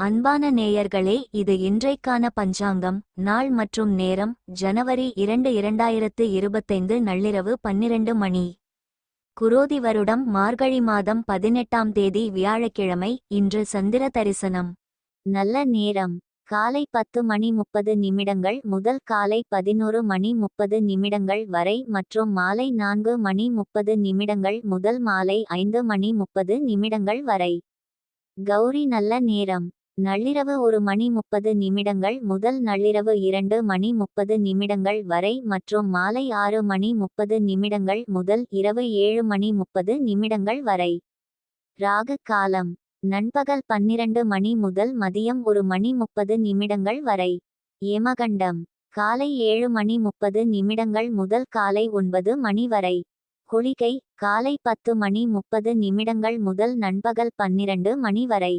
அன்பான நேயர்களே, இது இன்றைக்கான பஞ்சாங்கம். நாள் மற்றும் நேரம் ஜனவரி 2 2025 நள்ளிரவு 12 மணி. குரோதி வருடம் மார்கழி மாதம் 18ஆம் தேதி வியாழக்கிழமை. இன்று சந்திர தரிசனம். நல்ல நேரம் காலை 10:30 முதல் காலை 11:30 வரை மற்றும் மாலை 4:30 முதல் மாலை 5:30 வரை. கௌரி நல்ல நேரம் நள்ளிரவு 1:30 முதல் நள்ளிரவு 2:30 வரை மற்றும் மாலை 6:30 முதல் இரவு 7:30 வரை. ராகு காலம் நண்பகல் 12 முதல் மதியம் 1:30 வரை. ஏமகண்டம் காலை 7:30 முதல் காலை 9 வரை. குளிகை காலை 10:30 முதல் நண்பகல் 12 வரை.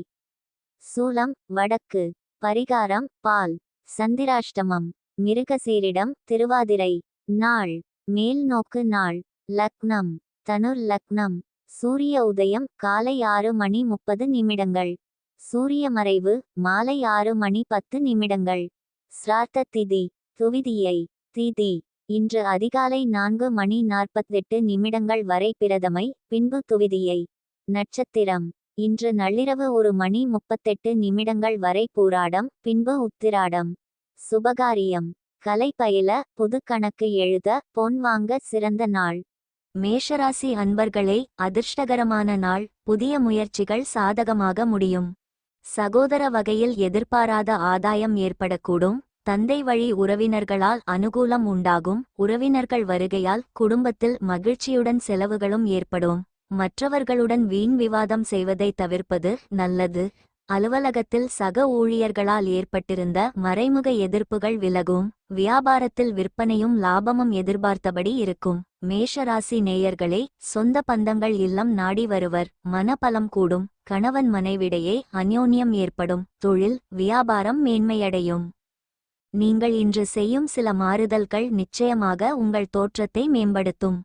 சூலம் வடக்கு. பரிகாரம் பால். சந்திராஷ்டமம் மிருகசீரிடம் திருவாதிரை. நாள் மேல் நோக்கு நாள். லக்னம் தனுர் லக்னம். சூரிய உதயம் காலை 6:30. சூரிய மறைவு மாலை 6:10. ஸ்ரார்த்த திதி துவிதியை திதி இன்று அதிகாலை 4:48 வரை பிரதமை, பின்பு துவிதியை. நட்சத்திரம் இன்று நள்ளிரவு 1:38 வரை பூராடம், பின்பு உத்திராடம். சுபகாரியம் கலை பயில, புது கணக்கு எழுத, பொன் வாங்க சிறந்த நாள். மேஷராசி அன்பர்களே, அதிர்ஷ்டகரமான நாள். புதிய முயற்சிகள் சாதகமாக முடியும். சகோதர வகையில் எதிர்பாராத ஆதாயம் ஏற்படக்கூடும். தந்தை வழி உறவினர்களால் அனுகூலம் உண்டாகும். உறவினர்கள் வருகையால் குடும்பத்தில் மகிழ்ச்சியுடன் செலவுகளும் ஏற்படும். மற்றவர்களுடன் வீண் விவாதம் செய்வதை தவிர்ப்பது நல்லது. அலுவலகத்தில் சக ஊழியர்களால் ஏற்பட்டிருந்த மறைமுக எதிர்ப்புகள் விலகும். வியாபாரத்தில் விற்பனையும் லாபமும் எதிர்பார்த்தபடி இருக்கும். மேஷராசி நேயர்களே, சொந்த பந்தங்கள் இல்லம் நாடி வருவர். மனபலம் கூடும். கணவன் மனைவிடையே அந்யோன்யம் ஏற்படும். தொழில் வியாபாரம் மேன்மையடையும். நீங்கள் இன்று செய்யும் சில மாறுதல்கள் நிச்சயமாக உங்கள் தோற்றத்தை மேம்படுத்தும்.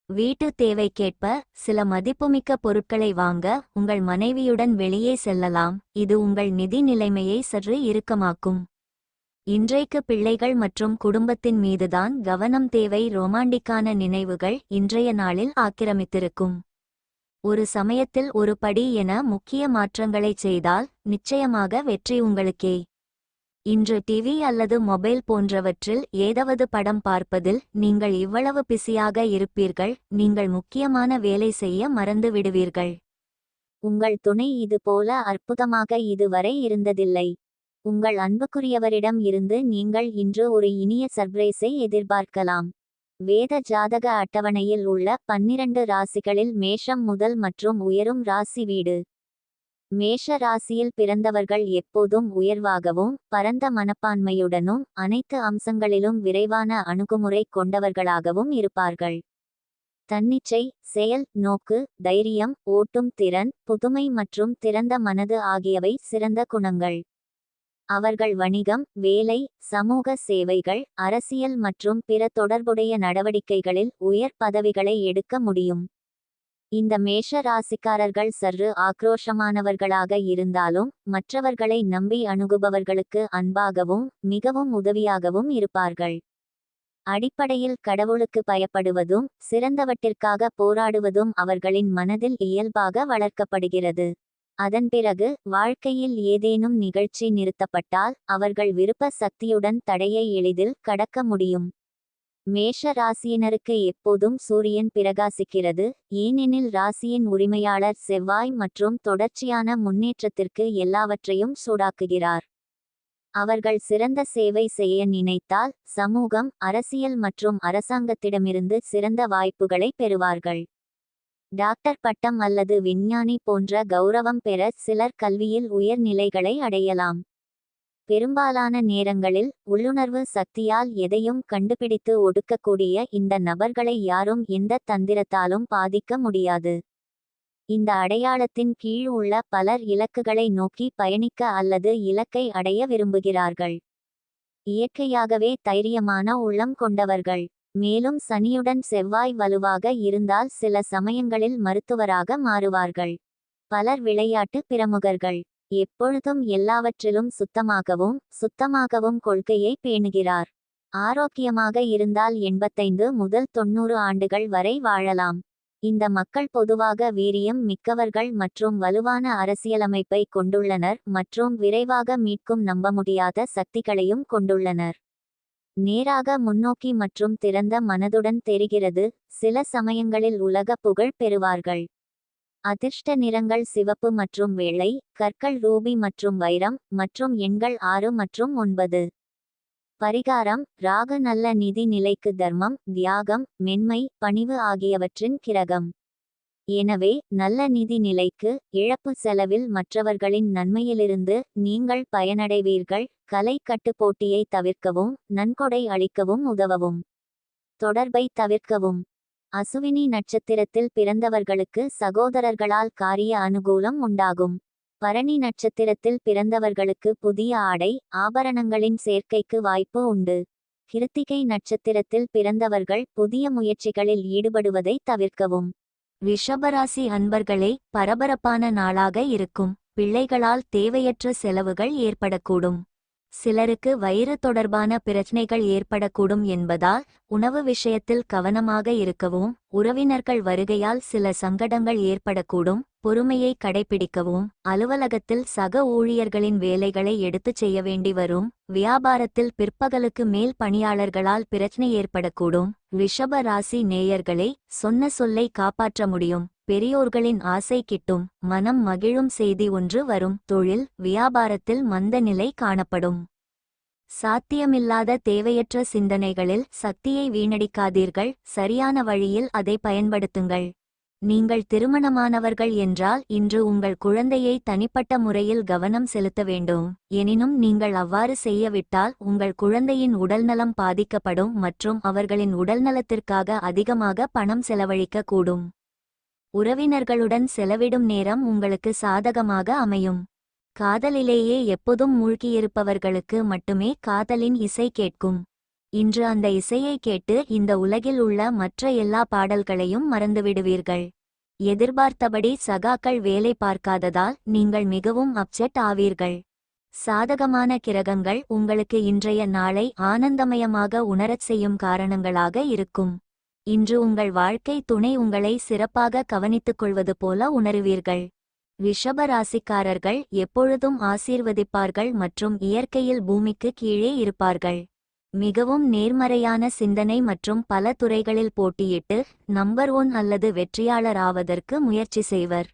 வீட்டு தேவைக்கேற்ப சில மதிப்புமிக்க பொருட்களை வாங்க உங்கள் மனைவியுடன் வெளியே செல்லலாம். இது உங்கள் நிதி நிலைமையை சற்று இறுக்கமாக்கும். இன்றைக்கு பிள்ளைகள் மற்றும் குடும்பத்தின் மீதுதான் கவனம் தேவை. ரொமாண்டிக்கான நினைவுகள் இன்றைய நாளில் ஆக்கிரமித்திருக்கும். ஒரு சமயத்தில் ஒரு படி என முக்கிய மாற்றங்களைச் செய்தால் நிச்சயமாக வெற்றி உங்களுக்கே. இன்று டிவி அல்லது மொபைல் போன்றவற்றில் ஏதாவது படம் பார்ப்பதில் நீங்கள் இவ்வளவு பிஸியாக இருப்பீர்கள். நீங்கள் முக்கியமான வேலை செய்ய மறந்து விடுவீர்கள். உங்கள் துணை இது போல அற்புதமாக இதுவரை இருந்ததில்லை. உங்கள் அன்புக்குரியவரிடம் இருந்து நீங்கள் இன்று ஒரு இனிய சர்ப்ரைஸை எதிர்பார்க்கலாம். வேத ஜாதக அட்டவணையில் உள்ள 12 ராசிகளில் மேஷம் முதல் மற்றும் உயரும் ராசி வீடு. மேஷ ராசியில் பிறந்தவர்கள் எப்போதும் உயர்வாகவும் பரந்த மனப்பான்மையுடனும் அனைத்து அம்சங்களிலும் விரைவான அணுகுமுறை கொண்டவர்களாகவும் இருப்பார்கள். தன்னிச்சை, செயல் நோக்கு, தைரியம், ஓட்டும் திறன், புதுமை மற்றும் திறந்த மனது ஆகியவை சிறந்த குணங்கள். அவர்கள் வணிகம், வேலை, சமூக சேவைகள், அரசியல் மற்றும் பிற தொடர்புடைய நடவடிக்கைகளில் உயர் பதவிகளை எடுக்க முடியும். இந்த மேஷ ராசிக்காரர்கள் சற்று ஆக்ரோஷமானவர்களாக இருந்தாலும் மற்றவர்களை நம்பி அணுகுபவர்களுக்கு அன்பாகவும் மிகவும் உதவியாகவும் இருப்பார்கள். அடிப்படையில் கடவுளுக்கு பயப்படுவதும் சிறந்தவற்றிற்காக போராடுவதும் அவர்களின் மனதில் இயல்பாக வளர்க்கப்படுகிறது. அதன் பிறகு வாழ்க்கையில் ஏதேனும் நிகழ்ச்சி நிறுத்தப்பட்டால் அவர்கள் விருப்ப சக்தியுடன் தடையை எளிதில் கடக்க முடியும். மேஷ ராசியினருக்கு எப்போதும் சூரியன் பிரகாசிக்கிறது. ஏனெனில் ராசியின் உரிமையாளர் செவ்வாய் மற்றும் தொடர்ச்சியான முன்னேற்றத்திற்கு எல்லாவற்றையும் சூடாக்குகிறார். அவர்கள் சிறந்த சேவை செய்ய நினைத்தால் சமூகம், அரசியல் மற்றும் அரசாங்கத்திடமிருந்து சிறந்த வாய்ப்புகளை பெறுவார்கள். டாக்டர் பட்டம் அல்லது விஞ்ஞானி போன்ற கௌரவம் பெற சிலர் கல்வியில் உயர் நிலைகளை அடையலாம். பெரும்பாலான நேரங்களில் உள்ளுணர்வு சக்தியால் எதையும் கண்டுபிடித்து ஒடுக்கக்கூடிய இந்த நபர்களை யாரும் எந்த தந்திரத்தாலும் பாதிக்க முடியாது. இந்த அடையாளத்தின் கீழ் உள்ள பலர் இலக்குகளை நோக்கி பயணிக்க அல்லது இலக்கை அடைய விரும்புகிறார்கள். இயற்கையாகவே தைரியமான உள்ளம் கொண்டவர்கள். மேலும் சனியுடன் செவ்வாய் வலுவாக இருந்தால் சில சமயங்களில் மருத்துவராக மாறுவார்கள். பலர் விளையாட்டு பிரமுகர்கள். எப்பொழுதும் எல்லாவற்றிலும் சுத்தமாகவும் கொள்கையை பேணுகிறார். ஆரோக்கியமாக இருந்தால் 85 முதல் 90 ஆண்டுகள் வரை வாழலாம். இந்த மக்கள் பொதுவாக வீரியம் மிக்கவர்கள் மற்றும் வலுவான அரசியலமைப்பை கொண்டுள்ளனர் மற்றும் விரைவாக மீட்கும் நம்பமுடியாத சக்திகளையும் கொண்டுள்ளனர். நேராக முன்னோக்கி மற்றும் திறந்த மனதுடன் தெரிகிறது. சில சமயங்களில் உலக புகழ் பெறுவார்கள். அதிர்ஷ்ட நிறங்கள் சிவப்பு மற்றும் வெள்ளை, கற்கள் ரூபி மற்றும் வைரம், மற்றும் எண்கள் 6 மற்றும் 9. பரிகாரம்: ராகு நல்ல நிதி நிலைக்கு தர்மம், தியாகம், மென்மை, பணிவு ஆகியவற்றின் கிரகம். எனவே நல்ல நிதி நிலைக்கு இழப்பு செலவில் மற்றவர்களின் நன்மையிலிருந்து நீங்கள் பயனடைவீர்கள். கலை கட்டு போட்டியை தவிர்க்கவும், நன்கொடை அளிக்கவும் உதவவும். தொடர்பை தவிர்க்கவும். அசுவினி நட்சத்திரத்தில் பிறந்தவர்களுக்கு சகோதரர்களால் காரிய அனுகூலம் உண்டாகும். பரணி நட்சத்திரத்தில் பிறந்தவர்களுக்கு புதிய ஆடை, ஆபரணங்களின் சேர்க்கைக்கு வாய்ப்பு உண்டு. கிருத்திகை நட்சத்திரத்தில் பிறந்தவர்கள் புதிய முயற்சிகளில் ஈடுபடுவதை தவிர்க்கவும். ரிஷபராசி அன்பர்களே, பரபரப்பான நாளாக இருக்கும். பிள்ளைகளால் தேவையற்ற செலவுகள் ஏற்படக்கூடும். சிலருக்கு வயிறு தொடர்பான பிரச்சனைகள் ஏற்படக்கூடும் என்பதால் உணவு விஷயத்தில் கவனமாக இருக்கவும். உறவினர்கள் வருகையால் சில சங்கடங்கள் ஏற்படக்கூடும். பொறுமையை கடைபிடிக்கவும். அலுவலகத்தில் சக ஊழியர்களின் வேலைகளை எடுத்துச் செய்ய வேண்டி வரும். வியாபாரத்தில் பிற்பகலுக்கு மேல் பணியாளர்களால் பிரச்சனை ஏற்படக்கூடும். ரிஷப ராசி நேயர்களே, சொன்ன சொல்லை காப்பாற்ற முடியும். பெரியோர்களின் ஆசை கிட்டும். மனம் மகிழும் செய்தி ஒன்று வரும். தொழில் வியாபாரத்தில் மந்த நிலை காணப்படும். சாத்தியமில்லாத தேவையற்ற சிந்தனைகளில் சக்தியை வீணடிக்காதீர்கள். சரியான வழியில் அதை பயன்படுத்துங்கள். நீங்கள் திருமணமானவர்கள் என்றால் இன்று உங்கள் குழந்தையை தனிப்பட்ட முறையில் கவனம் செலுத்த வேண்டும். எனினும் நீங்கள் அவ்வாறு செய்யவிட்டால் உங்கள் குழந்தையின் உடல்நலம் பாதிக்கப்படும் மற்றும் அவர்களின் உடல்நலத்திற்காக அதிகமாக பணம் செலவழிக்க கூடும். உறவினர்களுடன் செலவிடும் நேரம் உங்களுக்கு சாதகமாக அமையும். காதலிலேயே எப்போதும் மூழ்கியிருப்பவர்களுக்கு மட்டுமே காதலின் இசை கேட்கும். இன்று அந்த இசையை கேட்டு இந்த உலகில் உள்ள மற்ற எல்லா பாடல்களையும் மறந்துவிடுவீர்கள். எதிர்பார்த்தபடி சகாக்கள் வேலை பார்க்காததால் நீங்கள் மிகவும் அப்செட் ஆவீர்கள். சாதகமான கிரகங்கள் உங்களுக்கு இன்றைய நாளை ஆனந்தமயமாக உணரச் செய்யும் காரணங்களாக இருக்கும். இன்று உங்கள் வாழ்க்கை துணை உங்களை சிறப்பாக கவனித்துக் கொள்வது போல உணருவீர்கள். ரிஷப ராசிக்காரர்கள் எப்பொழுதும் ஆசீர்வதிப்பார்கள் மற்றும் இயற்கையில் பூமிக்கு கீழே இருப்பார்கள். மிகவும் நேர்மறையான சிந்தனை மற்றும் பல துறைகளில் போட்டியிட்டு நம்பர் 1 அல்லது வெற்றியாளர் ஆவதற்கு முயற்சி செய்வர்.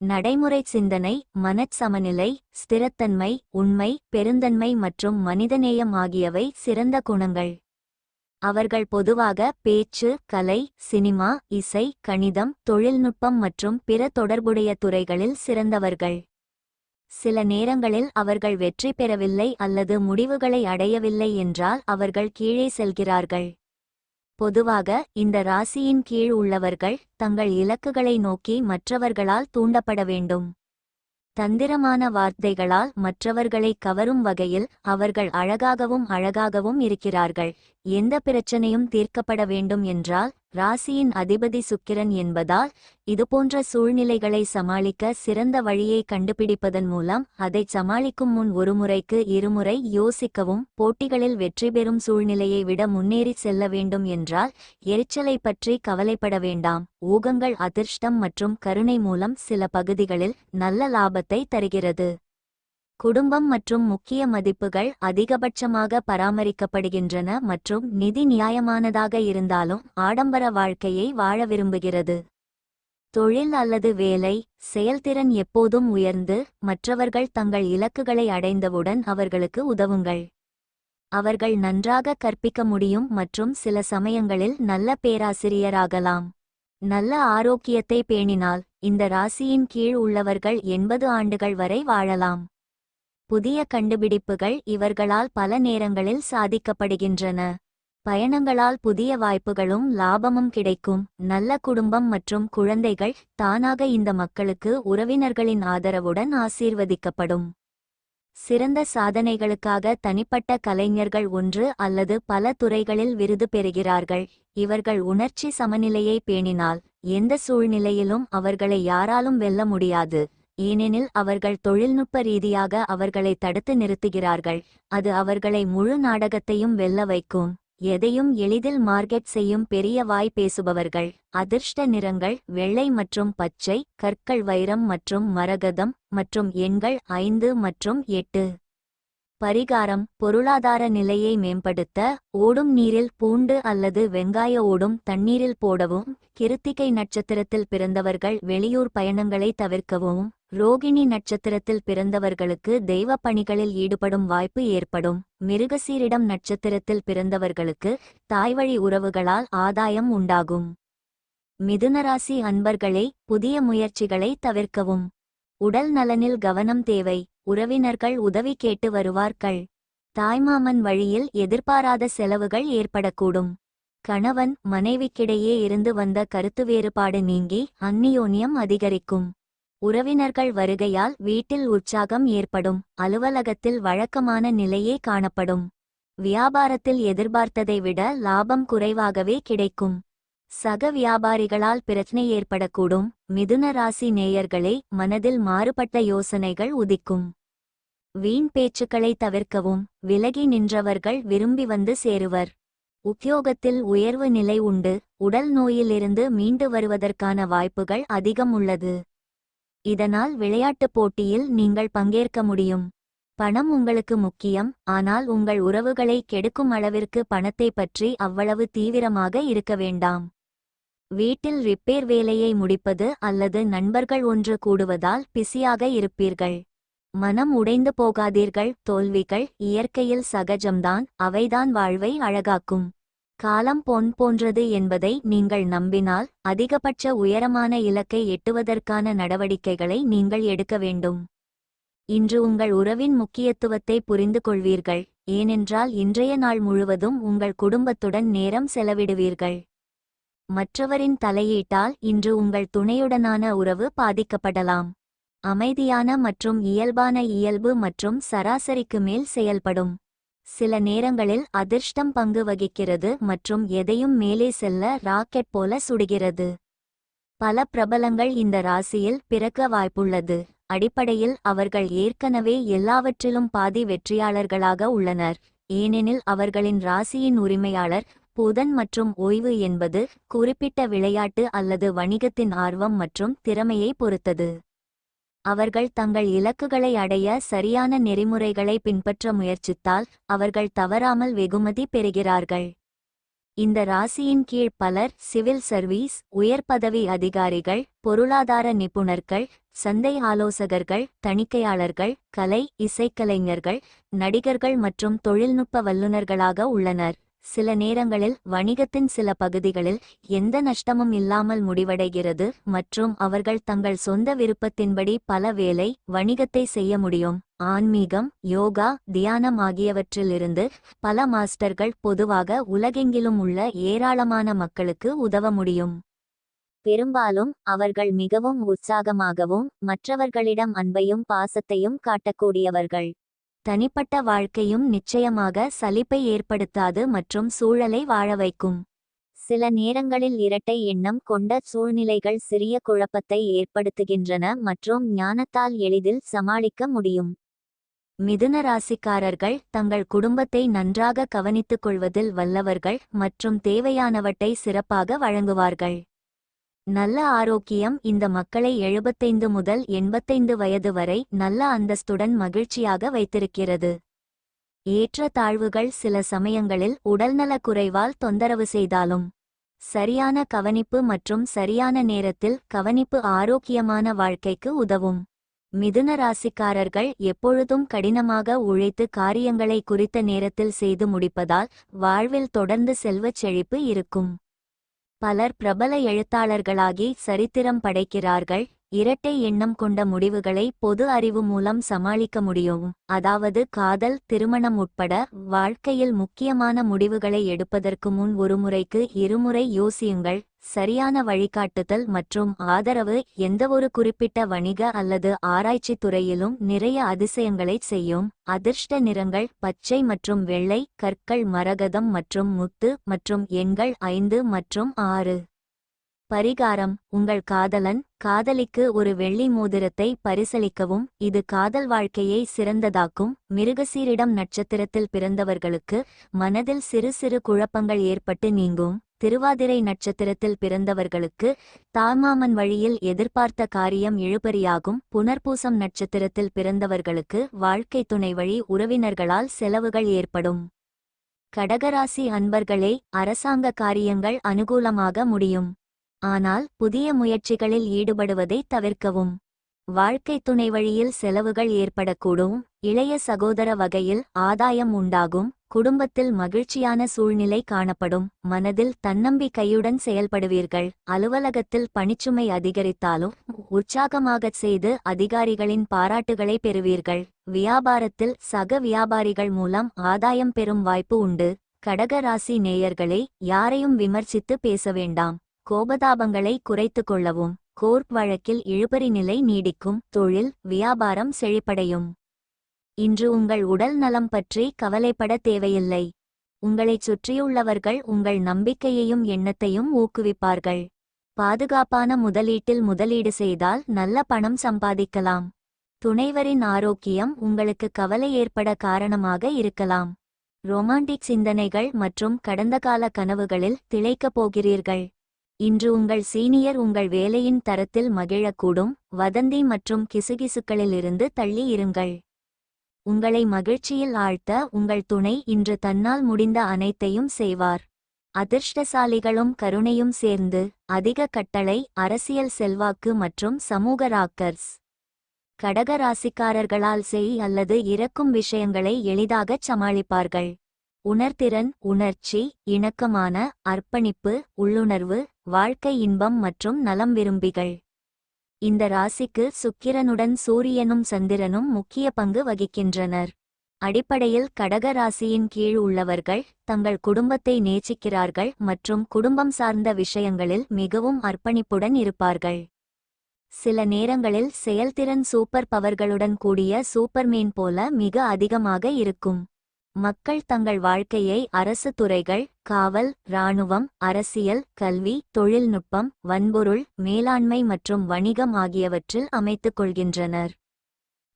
நடைமுறை சிந்தனை, மனச்சமநிலை, ஸ்திரத்தன்மை, உண்மை, பெருந்தன்மை மற்றும் மனிதநேயம் ஆகியவை சிறந்த குணங்கள். அவர்கள் பொதுவாக பேச்சு, கலை, சினிமா, இசை, கணிதம், தொழில்நுட்பம் மற்றும் பிற தொடர்புடைய துறைகளில் சிறந்தவர்கள். சில நேரங்களில் அவர்கள் வெற்றி பெறவில்லை அல்லது முடிவுகளை அடையவில்லை என்றால் அவர்கள் கீழே செல்கிறார்கள். பொதுவாக இந்த ராசியின் கீழ் உள்ளவர்கள் தங்கள் இலக்குகளை நோக்கி மற்றவர்களால் தூண்டப்பட வேண்டும். தந்திரமான வார்த்தைகளால் மற்றவர்களை கவரும் வகையில் அவர்கள் அழகாகவும் இருக்கிறார்கள். எந்த பிரச்சனையும் தீர்க்கப்பட வேண்டும் என்றால் ராசியின் அதிபதி சுக்கிரன் என்பதால் இதுபோன்ற சூழ்நிலைகளை சமாளிக்க சிறந்த வழியை கண்டுபிடிப்பதன் மூலம் அதை சமாளிக்கும் முன் ஒருமுறைக்கு இருமுறை யோசிக்கவும். போட்டிகளில் வெற்றி பெறும் சூழ்நிலையை விட முன்னேறி செல்ல வேண்டும் என்றால் எரிச்சலை பற்றி கவலைப்பட வேண்டாம். ஊகங்கள் அதிர்ஷ்டம் மற்றும் கருணை மூலம் சில பகுதிகளில் நல்ல லாபத்தை தருகிறது. குடும்பம் மற்றும் முக்கிய மதிப்புகள் அதிகபட்சமாக பராமரிக்கப்படுகின்றன மற்றும் நிதி நியாயமானதாக இருந்தாலும் ஆடம்பர வாழ்க்கையை வாழ விரும்புகிறது. தொழில் அல்லது வேலை செயல்திறன் எப்போதும் உயர்ந்து மற்றவர்கள் தங்கள் இலக்குகளை அடைந்தவுடன் அவர்களுக்கு உதவுங்கள். அவர்கள் நன்றாக கற்பிக்க முடியும் மற்றும் சில சமயங்களில் நல்ல பேராசிரியராகலாம். நல்ல ஆரோக்கியத்தை பேணினால் இந்த ராசியின் கீழ் உள்ளவர்கள் 80 ஆண்டுகள் வரை வாழலாம். புதிய கண்டுபிடிப்புகள் இவர்களால் பல நேரங்களில் சாதிக்கப்படுகின்றன. பயணங்களால் புதிய வாய்ப்புகளும் லாபமும் கிடைக்கும். நல்ல குடும்பம் மற்றும் குழந்தைகள் தானாக இந்த மக்களுக்கு உறவினர்களின் ஆதரவுடன் ஆசீர்வதிக்கப்படும். சிறந்த சாதனைகளுக்காக தனிப்பட்ட கலைஞர்கள் ஒன்று அல்லது பல துறைகளில் விருது பெறுகிறார்கள். இவர்கள் உணர்ச்சி சமநிலையை பேணினால் எந்த சூழ்நிலையிலும் அவர்களை யாராலும் வெல்ல முடியாது. ஏனெனில் அவர்கள் தொழில்நுட்ப ரீதியாக அவர்களை தடுத்து நிறுத்துகிறார்கள். அது அவர்களை முழு நாடகத்தையும் வெல்ல வைக்கும். எதையும் எளிதில் மார்க்கெட் செய்யும் பெரிய வாய் பேசுபவர்கள். அதிர்ஷ்ட நிறங்கள் வெள்ளை மற்றும் பச்சை, கற்கள் வைரம் மற்றும் மரகதம், மற்றும் எண்கள் 5 மற்றும் 8. பரிகாரம்: பொருளாதார நிலையை மேம்படுத்த ஓடும் நீரில் பூண்டு அல்லது வெங்காய ஓடும் தண்ணீரில் போடவும். கிருத்திகை நட்சத்திரத்தில் பிறந்தவர்கள் வெளியூர் பயணங்களை தவிர்க்கவும். ரோகிணி நட்சத்திரத்தில் பிறந்தவர்களுக்கு தெய்வ பணிகளில் ஈடுபடும் வாய்ப்பு ஏற்படும். மிருகசீரிடம் நட்சத்திரத்தில் பிறந்தவர்களுக்கு தாய்வழி உறவுகளால் ஆதாயம் உண்டாகும். மிதுனராசி அன்பர்களே, புதிய முயற்சிகளை தவிர்க்கவும். உடல் நலனில் கவனம் தேவை. உறவினர்கள் உதவி கேட்டு வருவார்கள். தாய்மாமன் வழியில் எதிர்பாராத செலவுகள் ஏற்படக்கூடும். கணவன் மனைவிக்கிடையே இருந்து வந்த கருத்து வேறுபாடு நீங்கி அந்நியோன்யம் அதிகரிக்கும். உறவினர்கள் வருகையால் வீட்டில் உற்சாகம் ஏற்படும். அலுவலகத்தில் வழக்கமான நிலையே காணப்படும். வியாபாரத்தில் எதிர்பார்த்ததை விட லாபம் குறைவாகவே கிடைக்கும். சக வியாபாரிகளால் பிரச்சனை ஏற்படக்கூடும். மிதுன ராசி நேயர்களே, மனதில் மாறுபட்ட யோசனைகள் உதிக்கும். வீண் பேச்சுக்களை தவிர்க்கவும். விலகி நின்றவர்கள் விரும்பி வந்து சேருவர். உத்தியோகத்தில் உயர்வு நிலை உண்டு. உடல் நோயிலிருந்து மீண்டு வருவதற்கான வாய்ப்புகள் அதிகம் உள்ளது. இதனால் விளையாட்டுப் போட்டியில் நீங்கள் பங்கேற்க முடியும். பணம் உங்களுக்கு முக்கியம், ஆனால் உங்கள் உறவுகளை கெடுக்கும் அளவிற்கு பணத்தை பற்றி அவ்வளவு தீவிரமாக இருக்க வேண்டாம். வீட்டில் ரிப்பேர் வேலையை முடிப்பது அல்லது நண்பர்கள் ஒன்று கூடுவதால் பிஸியாக இருப்பீர்கள். மனம் உடைந்து போகாதீர்கள். தோல்விகள் இயற்கையில் சகஜம்தான், அவைதான் வாழ்வை அழகாக்கும். காலம் பொன் போன்றது என்பதை நீங்கள் நம்பினால் அதிகபட்ச உயரமான இலக்கை எட்டுவதற்கான நடவடிக்கைகளை நீங்கள் எடுக்க வேண்டும். இன்று உங்கள் உறவின் முக்கியத்துவத்தை புரிந்து கொள்வீர்கள், ஏனென்றால் இன்றைய நாள் முழுவதும் உங்கள் குடும்பத்துடன் நேரம் செலவிடுவீர்கள். மற்றவரின் தலையீட்டால் இன்று உங்கள் துணையுடனான உறவு பாதிக்கப்படலாம். அமைதியான மற்றும் இயல்பான இயல்பு மற்றும் சராசரிக்கு மேல் செயல்படும். சில நேரங்களில் அதிர்ஷ்டம் பங்கு வகிக்கிறது மற்றும் எதையும் மேலே செல்ல ராக்கெட் போல சுடுகிறது. பல பிரபலங்கள் இந்த ராசியில் பிறக்க வாய்ப்புள்ளது. அடிப்படையில் அவர்கள் ஏற்கனவே எல்லாவற்றிலும் பாதி வெற்றியாளர்களாக உள்ளனர், ஏனெனில் அவர்களின் ராசியின் உரிமையாளர் புதன் மற்றும் ஓய்வு என்பது குறிப்பிட்ட விளையாட்டு அல்லது வணிகத்தின் ஆர்வம் மற்றும் திறமையை பொறுத்தது. அவர்கள் தங்கள் இலக்குகளை அடைய சரியான நெறிமுறைகளை பின்பற்ற முயற்சித்தால் அவர்கள் தவறாமல் வெகுமதி பெறுகிறார்கள். இந்த ராசியின் கீழ் பலர் சிவில் சர்வீஸ், உயர் பதவி அதிகாரிகள், பொருளாதார நிபுணர்கள், சந்தை ஆலோசகர்கள், தணிக்கையாளர்கள், கலை இசைக்கலைஞர்கள், நடிகர்கள் மற்றும் தொழில்நுட்ப வல்லுநர்களாக உள்ளனர். சில நேரங்களில் வணிகத்தின் சில பகுதிகளில் எந்த நஷ்டமும் இல்லாமல் முடிவடைகிறது மற்றும் அவர்கள் தங்கள் சொந்த விருப்பத்தின்படி பல வேலை வணிகத்தை செய்ய முடியும். ஆன்மீகம், யோகா, தியானம் ஆகியவற்றிலிருந்து பல மாஸ்டர்கள் பொதுவாக உலகெங்கிலும் உள்ள ஏராளமான மக்களுக்கு உதவ முடியும். பெரும்பாலும் அவர்கள் மிகவும் உற்சாகமாகவும் மற்றவர்களிடம் அன்பையும் பாசத்தையும் காட்டக்கூடியவர்கள். தனிப்பட்ட வாழ்க்கையும் நிச்சயமாக சலிப்பை ஏற்படுத்தாது மற்றும் சூழலை வாழ வைக்கும். சில நேரங்களில் இரட்டை எண்ணம் கொண்ட சூழ்நிலைகள் சிறிய குழப்பத்தை ஏற்படுத்துகின்றன மற்றும் ஞானத்தால் எளிதில் சமாளிக்க முடியும். மிதுன ராசிக்காரர்கள் தங்கள் குடும்பத்தை நன்றாக கவனித்துக் கொள்வதில் வல்லவர்கள் மற்றும் தேவையானவற்றை சிறப்பாக வழங்குவார்கள். நல்ல ஆரோக்கியம் இந்த மக்களை 75 முதல் 85 வயது வரை நல்ல அந்தஸ்துடன் மகிழ்ச்சியாக வைத்திருக்கிறது. ஏற்ற தாழ்வுகள் சில சமயங்களில் உடல்நலக் குறைவால் தொந்தரவு செய்தாலும் சரியான கவனிப்பு மற்றும் சரியான நேரத்தில் கவனிப்பு ஆரோக்கியமான வாழ்க்கைக்கு உதவும். மிதுன ராசிக்காரர்கள் எப்பொழுதும் கடினமாக உழைத்து காரியங்களை குறித்த நேரத்தில் செய்து முடிப்பதால் வாழ்வில் தொடர்ந்து செல்வச் செழிப்பு இருக்கும். பலர் பிரபல எழுத்தாளர்களாகி சரித்திரம் படைக்கிறார்கள். இரட்டை எண்ணம் கொண்ட முடிவுகளை பொது அறிவு மூலம் சமாளிக்க முடியும். அதாவது காதல், திருமணம் உட்பட வாழ்க்கையில் முக்கியமான முடிவுகளை எடுப்பதற்கு முன் ஒரு முறைக்கு இருமுறை யோசியுங்கள். சரியான வழிகாட்டுதல் மற்றும் ஆதரவு எந்தவொரு குறிப்பிட்ட வணிக அல்லது ஆராய்ச்சி துறையிலும் நிறைய அதிசயங்களைச் செய்யும். அதிர்ஷ்ட நிறங்கள் பச்சை மற்றும் வெள்ளை, கற்கள் மரகதம் மற்றும் முத்து, மற்றும் எண்கள் 5 மற்றும் 6. பரிகாரம்: உங்கள் காதலன் காதலிக்கு ஒரு வெள்ளி மோதிரத்தை பரிசளிக்கவும். இது காதல் வாழ்க்கையை சிறந்ததாக்கும். மிருகசீரிடம் நட்சத்திரத்தில் பிறந்தவர்களுக்கு மனதில் சிறு சிறு குழப்பங்கள் ஏற்பட்டு நீங்கும். திருவாதிரை நட்சத்திரத்தில் பிறந்தவர்களுக்கு தாய்மாமன் வழியில் எதிர்பார்த்த காரியம் இழுபறியாகும். புனர்பூசம் நட்சத்திரத்தில் பிறந்தவர்களுக்கு வாழ்க்கை துணை வழி உறவினர்களால் செலவுகள் ஏற்படும். கடகராசி அன்பர்களே, அரசாங்க காரியங்கள் அனுகூலமாக முடியும். ஆனால் புதிய முயற்சிகளில் ஈடுபடுவதை தவிர்க்கவும். வாழ்க்கை துணை வழியில் செலவுகள் ஏற்படக்கூடும். இளைய சகோதர வகையில் ஆதாயம் உண்டாகும். குடும்பத்தில் மகிழ்ச்சியான சூழ்நிலை காணப்படும். மனதில் தன்னம்பிக்கையுடன் செயல்படுவீர்கள். அலுவலகத்தில் பணிச்சுமை அதிகரித்தாலும் உற்சாகமாகச் செய்து அதிகாரிகளின் பாராட்டுகளை பெறுவீர்கள். வியாபாரத்தில் சக வியாபாரிகள் மூலம் ஆதாயம் பெறும் வாய்ப்பு உண்டு. கடக ராசி நேயர்களே, யாரையும் விமர்சித்து பேச வேண்டாம். கோபதாபங்களை குறைத்து கொள்ளவும். கோர்ட் வழக்கில் இழுபறி நிலை நீடிக்கும். தொழில் வியாபாரம் செழிப்படையும். இன்று உங்கள் உடல் நலம் பற்றி கவலைப்பட தேவையில்லை. உங்களைச் சுற்றியுள்ளவர்கள் உங்கள் நம்பிக்கையையும் எண்ணத்தையும் ஊக்குவிப்பார்கள். பாதுகாப்பான முதலீட்டில் முதலீடு செய்தால் நல்ல பணம் சம்பாதிக்கலாம். துணைவரின் ஆரோக்கியம் உங்களுக்கு கவலை ஏற்பட காரணமாக இருக்கலாம். ரொமான்டிக் சிந்தனைகள் மற்றும் கடந்தகால கனவுகளில் திளைக்கப் போகிறீர்கள். இன்று உங்கள் சீனியர் உங்கள் வேலையின் தரத்தில் மகிழக்கூடும். வதந்தி மற்றும் கிசுகிசுக்களிலிருந்து தள்ளி இருங்கள். உங்களை மகிழ்ச்சியில் ஆழ்த்த உங்கள் துணை இன்று தன்னால் முடிந்த அனைத்தையும் செய்வார். அதிர்ஷ்டசாலிகளும் கருணையும் சேர்ந்து அதிக கட்டளை, அரசியல் செல்வாக்கு மற்றும் சமூக ராக்கர்ஸ். கடக ராசிக்காரர்களால் செய் அல்லது இறக்கும் விஷயங்களை எளிதாகச் சமாளிப்பார்கள். உணர்திறன், உணர்ச்சி, இணக்கமான அர்ப்பணிப்பு, உள்ளுணர்வு, வாழ்க்கை இன்பம் மற்றும் நலம் விரும்பிகள். இந்த ராசிக்கு சுக்கிரனுடன் சூரியனும் சந்திரனும் முக்கிய பங்கு வகிக்கின்றனர். அடிப்படையில் கடக ராசியின் கீழ் உள்ளவர்கள் தங்கள் குடும்பத்தை நேசிக்கிறார்கள் மற்றும் குடும்பம் சார்ந்த விஷயங்களில் மிகவும் அர்ப்பணிப்புடன் இருப்பார்கள். சில நேரங்களில் செயல்திறன் சூப்பர் பவர்களுடன் கூடிய சூப்பர்மேன் போல மிக அதிகமாக இருக்கும். மக்கள் தங்கள் வாழ்க்கையை அரசு துறைகள், காவல், இராணுவம், அரசியல், கல்வி, தொழில்நுட்பம், வன்பொருள், மேலாண்மை மற்றும் வணிகம் ஆகியவற்றில் அமைத்துக் கொள்கின்றனர்.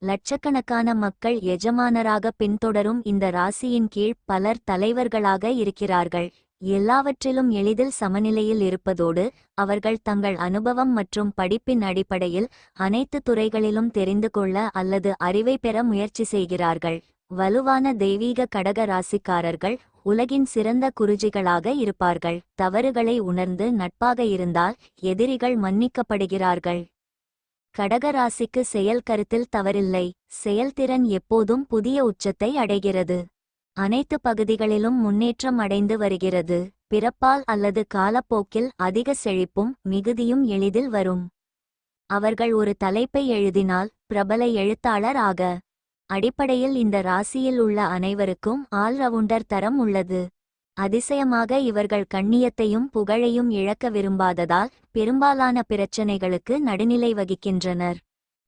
லட்சக்கணக்கான மக்கள் எஜமானராக பின்தொடரும் இந்த ராசியின் கீழ் பலர் தலைவர்களாக இருக்கிறார்கள். எல்லாவற்றிலும் எளிதில் சமநிலையில் இருப்பதோடு அவர்கள் தங்கள் அனுபவம் மற்றும் படிப்பின் அடிப்படையில் அனைத்து துறைகளிலும் தெரிந்து கொள்ள அல்லது அறிவை பெற முயற்சி செய்கிறார்கள். வலுவான தெய்வீக கடக ராசிக்காரர்கள் உலகின் சிறந்த குருஜிகளாக இருப்பார்கள். தவறுகளை உணர்ந்து நட்பாக இருந்தால் எதிரிகள் மன்னிக்கப்படுகிறார்கள். கடக ராசிக்கு செயல் கருத்தில் தவறில்லை. செயல்திறன் எப்போதும் புதிய உச்சத்தை அடைகிறது. அனைத்து பகுதிகளிலும் முன்னேற்றம் அடைந்து வருகிறது. பிறப்பால் அல்லது காலப்போக்கில் அதிக செழிப்பும் மிகுதியும் எளிதில் வரும். அவர்கள் ஒரு தலைப்பை எழுதினால் பிரபல எழுத்தாளர் ஆக. அடிப்படையில் இந்த ராசியில் உள்ள அனைவருக்கும் ஆல்ரவுண்டர் தரம் உள்ளது. அதிசயமாக இவர்கள் கண்ணியத்தையும் புகழையும் இழக்க விரும்பாததால் பெரும்பாலான பிரச்சனைகளுக்கு நடுநிலை வகிக்கின்றனர்.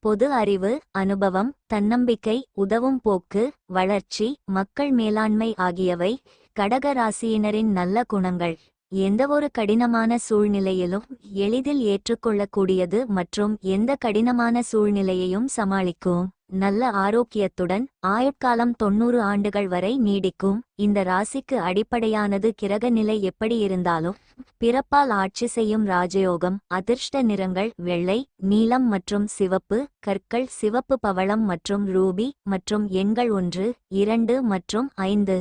பொது அறிவு, அனுபவம், தன்னம்பிக்கை, உதவும் போக்கு, வளர்ச்சி, மக்கள் மேலாண்மை ஆகியவை கடக ராசியினரின் நல்ல குணங்கள். எந்தவொரு கடினமான சூழ்நிலையிலும் எளிதில் ஏற்றுக்கொள்ளக்கூடியது மற்றும் எந்த கடினமான சூழ்நிலையையும் சமாளிக்கும். நல்ல ஆரோக்கியத்துடன் ஆயுட்காலம் 90 ஆண்டுகள் வரை நீடிக்கும். இந்த ராசிக்கு அடிப்படையானது கிரக நிலை எப்படி இருந்தாலும் பிறப்பால் ஆட்சி செய்யும் ராஜயோகம். அதிர்ஷ்ட நிறங்கள் வெள்ளை, நீலம் மற்றும் சிவப்பு. கற்கள் சிவப்பு பவளம் மற்றும் ரூபி. மற்றும் எண்கள் 1, 2 மற்றும் 5.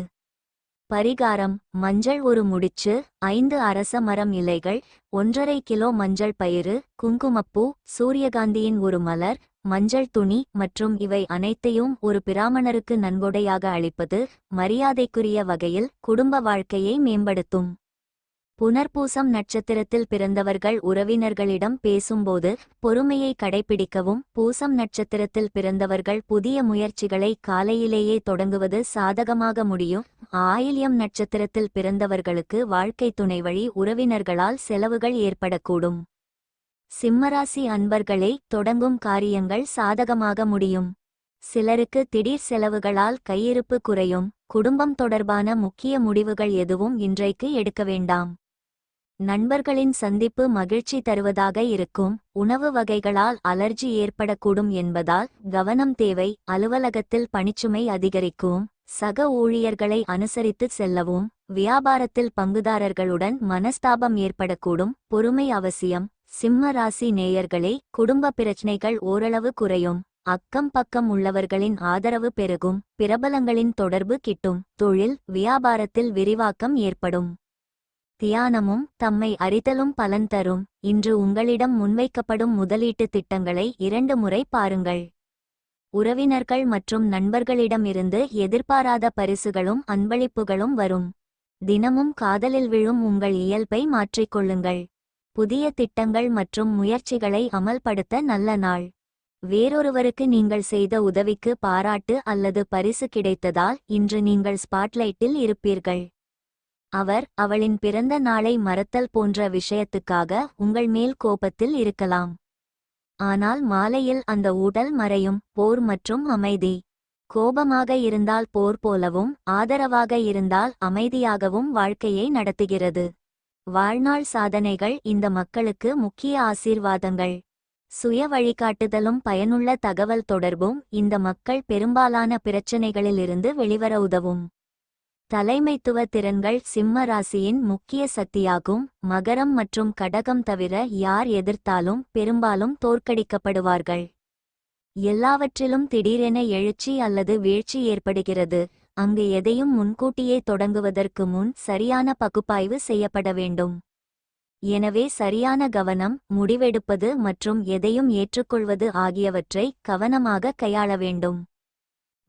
பரிகாரம்: மஞ்சள் ஒரு முடிச்சு, 5 அரச மரம் இலைகள், 1½ கிலோ மஞ்சள் பயிறு, குங்குமப்பூ, சூரியகாந்தியின் ஒரு மலர், மஞ்சள் துணி மற்றும் இவை அனைத்தையும் ஒரு பிராமணருக்கு நன்கொடையாக அளிப்பது மரியாதைக்குரிய வகையில் குடும்ப வாழ்க்கையை மேம்படுத்தும். புனர்பூசம் நட்சத்திரத்தில் பிறந்தவர்கள் உறவினர்களிடம் பேசும்போது பொறுமையை கடைபிடிக்கவும். பூசம் நட்சத்திரத்தில் பிறந்தவர்கள் புதிய முயற்சிகளை காலையிலேயே தொடங்குவது சாதகமாக முடியும். ஆயில்யம் நட்சத்திரத்தில் பிறந்தவர்களுக்கு வாழ்க்கை துணை வழி உறவினர்களால் செலவுகள் ஏற்படக்கூடும். சிம்மராசி அன்பர்களே, தொடங்கும் காரியங்கள் சாதகமாக முடியும். சிலருக்கு திடீர் செலவுகளால் கையிருப்பு குறையும். குடும்பம் தொடர்பான முக்கிய முடிவுகள் எதுவும் இன்றைக்கு எடுக்க வேண்டாம். நண்பர்களின் சந்திப்பு மகிழ்ச்சி தருவதாக இருக்கும். உணவு வகைகளால் அலர்ஜி ஏற்படக்கூடும் என்பதால் கவனம் தேவை. அலுவலகத்தில் பணிச்சுமை அதிகரிக்கும். சக ஊழியர்களை அனுசரித்து செல்லவும். வியாபாரத்தில் பங்குதாரர்களுடன் மனஸ்தாபம் ஏற்படக்கூடும். பொறுமை அவசியம். சிம்ம ராசி நேயர்களே, குடும்ப பிரச்சனைகள் ஓரளவு குறையும். அக்கம் பக்கம் உள்ளவர்களின் ஆதரவு பெருகும். பிரபலங்களின் தொடர்பு கிட்டும். தொழில் வியாபாரத்தில் விரிவாக்கம் ஏற்படும். தியானமும் தம்மை அறிதலும் பலன் தரும். இன்று உங்களிடம் முன்வைக்கப்படும் முதலீட்டு திட்டங்களை 2 முறை பாருங்கள். உறவினர்கள் மற்றும் நண்பர்களிடமிருந்து எதிர்பாராத பரிசுகளும் அன்பளிப்புகளும் வரும். தினமும் காதலில் விழும் உங்கள் இயல்பை மாற்றிக்கொள்ளுங்கள். புதிய திட்டங்கள் மற்றும் முயற்சிகளை அமல்படுத்த நல்ல நாள். வேறொருவருக்கு நீங்கள் செய்த உதவிக்கு பாராட்டு அல்லது பரிசு கிடைத்ததால் இன்று நீங்கள் ஸ்பாட்லைட்டில் இருப்பீர்கள். அவளின் பிறந்த நாளை மறத்தல் போன்ற விஷயத்துக்காக உங்கள் மேல் கோபத்தில் இருக்கலாம். ஆனால் மாலையில் அந்த ஊடல் மறையும். போர் மற்றும் அமைதி. கோபமாக இருந்தால் போர் போலவும் ஆதரவாக இருந்தால் அமைதியாகவும் வாழ்க்கையை நடத்துகிறது. வாழ்நாள் சாதனைகள் இந்த மக்களுக்கு முக்கிய ஆசீர்வாதங்கள். சுய வழிகாட்டுதலும் பயனுள்ள தகவல் தொடர்பும் இந்த மக்கள் பெரும்பாலான பிரச்சினைகளிலிருந்து வெளிவர உதவும். தலைமைத்துவ திறன்கள் சிம்ம ராசியின் முக்கிய சக்தியாகும். மகரம் மற்றும் கடகம் தவிர யார் எதிர்த்தாலும் பெரும்பாலும் தோற்கடிக்கப்படுவார்கள். எல்லாவற்றிலும் திடீரென எழுச்சி அல்லது வீழ்ச்சி ஏற்படுகிறது. அங்கு எதையும் முன்கூட்டியே தொடங்குவதற்கு முன் சரியான பகுப்பாய்வு செய்யப்பட வேண்டும். எனவே சரியான கவனம், முடிவெடுப்பது மற்றும் எதையும் ஏற்றுக்கொள்வது ஆகியவற்றை கவனமாக கையாள வேண்டும்.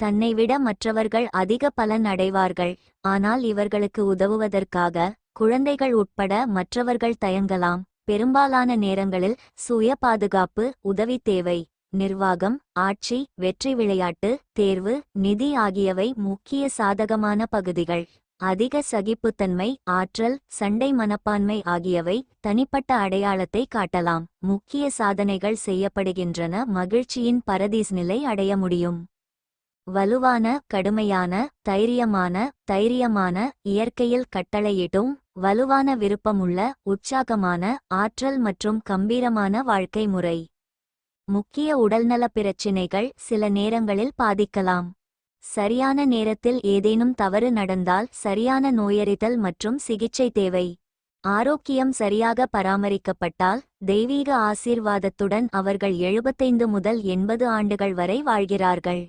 தன்னை விட மற்றவர்கள் அதிக பலன் அடைவார்கள். ஆனால் இவர்களுக்கு உதவுவதற்காக குழந்தைகள் உட்பட மற்றவர்கள் தயங்கலாம். பெரும்பாலான நேரங்களில் சுய பாதுகாப்பு உதவி தேவை. நிர்வாகம், ஆட்சி, வெற்றி, விளையாட்டு, தேர்வு, நிதி ஆகியவை முக்கிய சாதகமான பகுதிகள். அதிக சகிப்புத்தன்மை, ஆற்றல், சண்டை மனப்பான்மை ஆகியவை தனிப்பட்ட அடையாளத்தை காட்டலாம். முக்கிய சாதனைகள் செய்யப்படுகின்றன. மகிழ்ச்சியின் பரதீஸ் நிலை அடைய முடியும். வலுவான, கடுமையான, தைரியமான, இயற்கையில் கட்டளையிடும், வலுவான விருப்பமுள்ள, உற்சாகமான, ஆற்றல் மற்றும் கம்பீரமான வாழ்க்கை முறை. முக்கிய உடல்நல பிரச்சினைகள் சில நேரங்களில் பாதிக்கலாம். சரியான நேரத்தில் ஏதேனும் தவறு நடந்தால் சரியான நோயறிதல் மற்றும் சிகிச்சை தேவை. ஆரோக்கியம் சரியாக பராமரிக்கப்பட்டால் தெய்வீக ஆசீர்வாதத்துடன் அவர்கள் 75 முதல் 80 ஆண்டுகள் வரை வாழ்கிறார்கள்.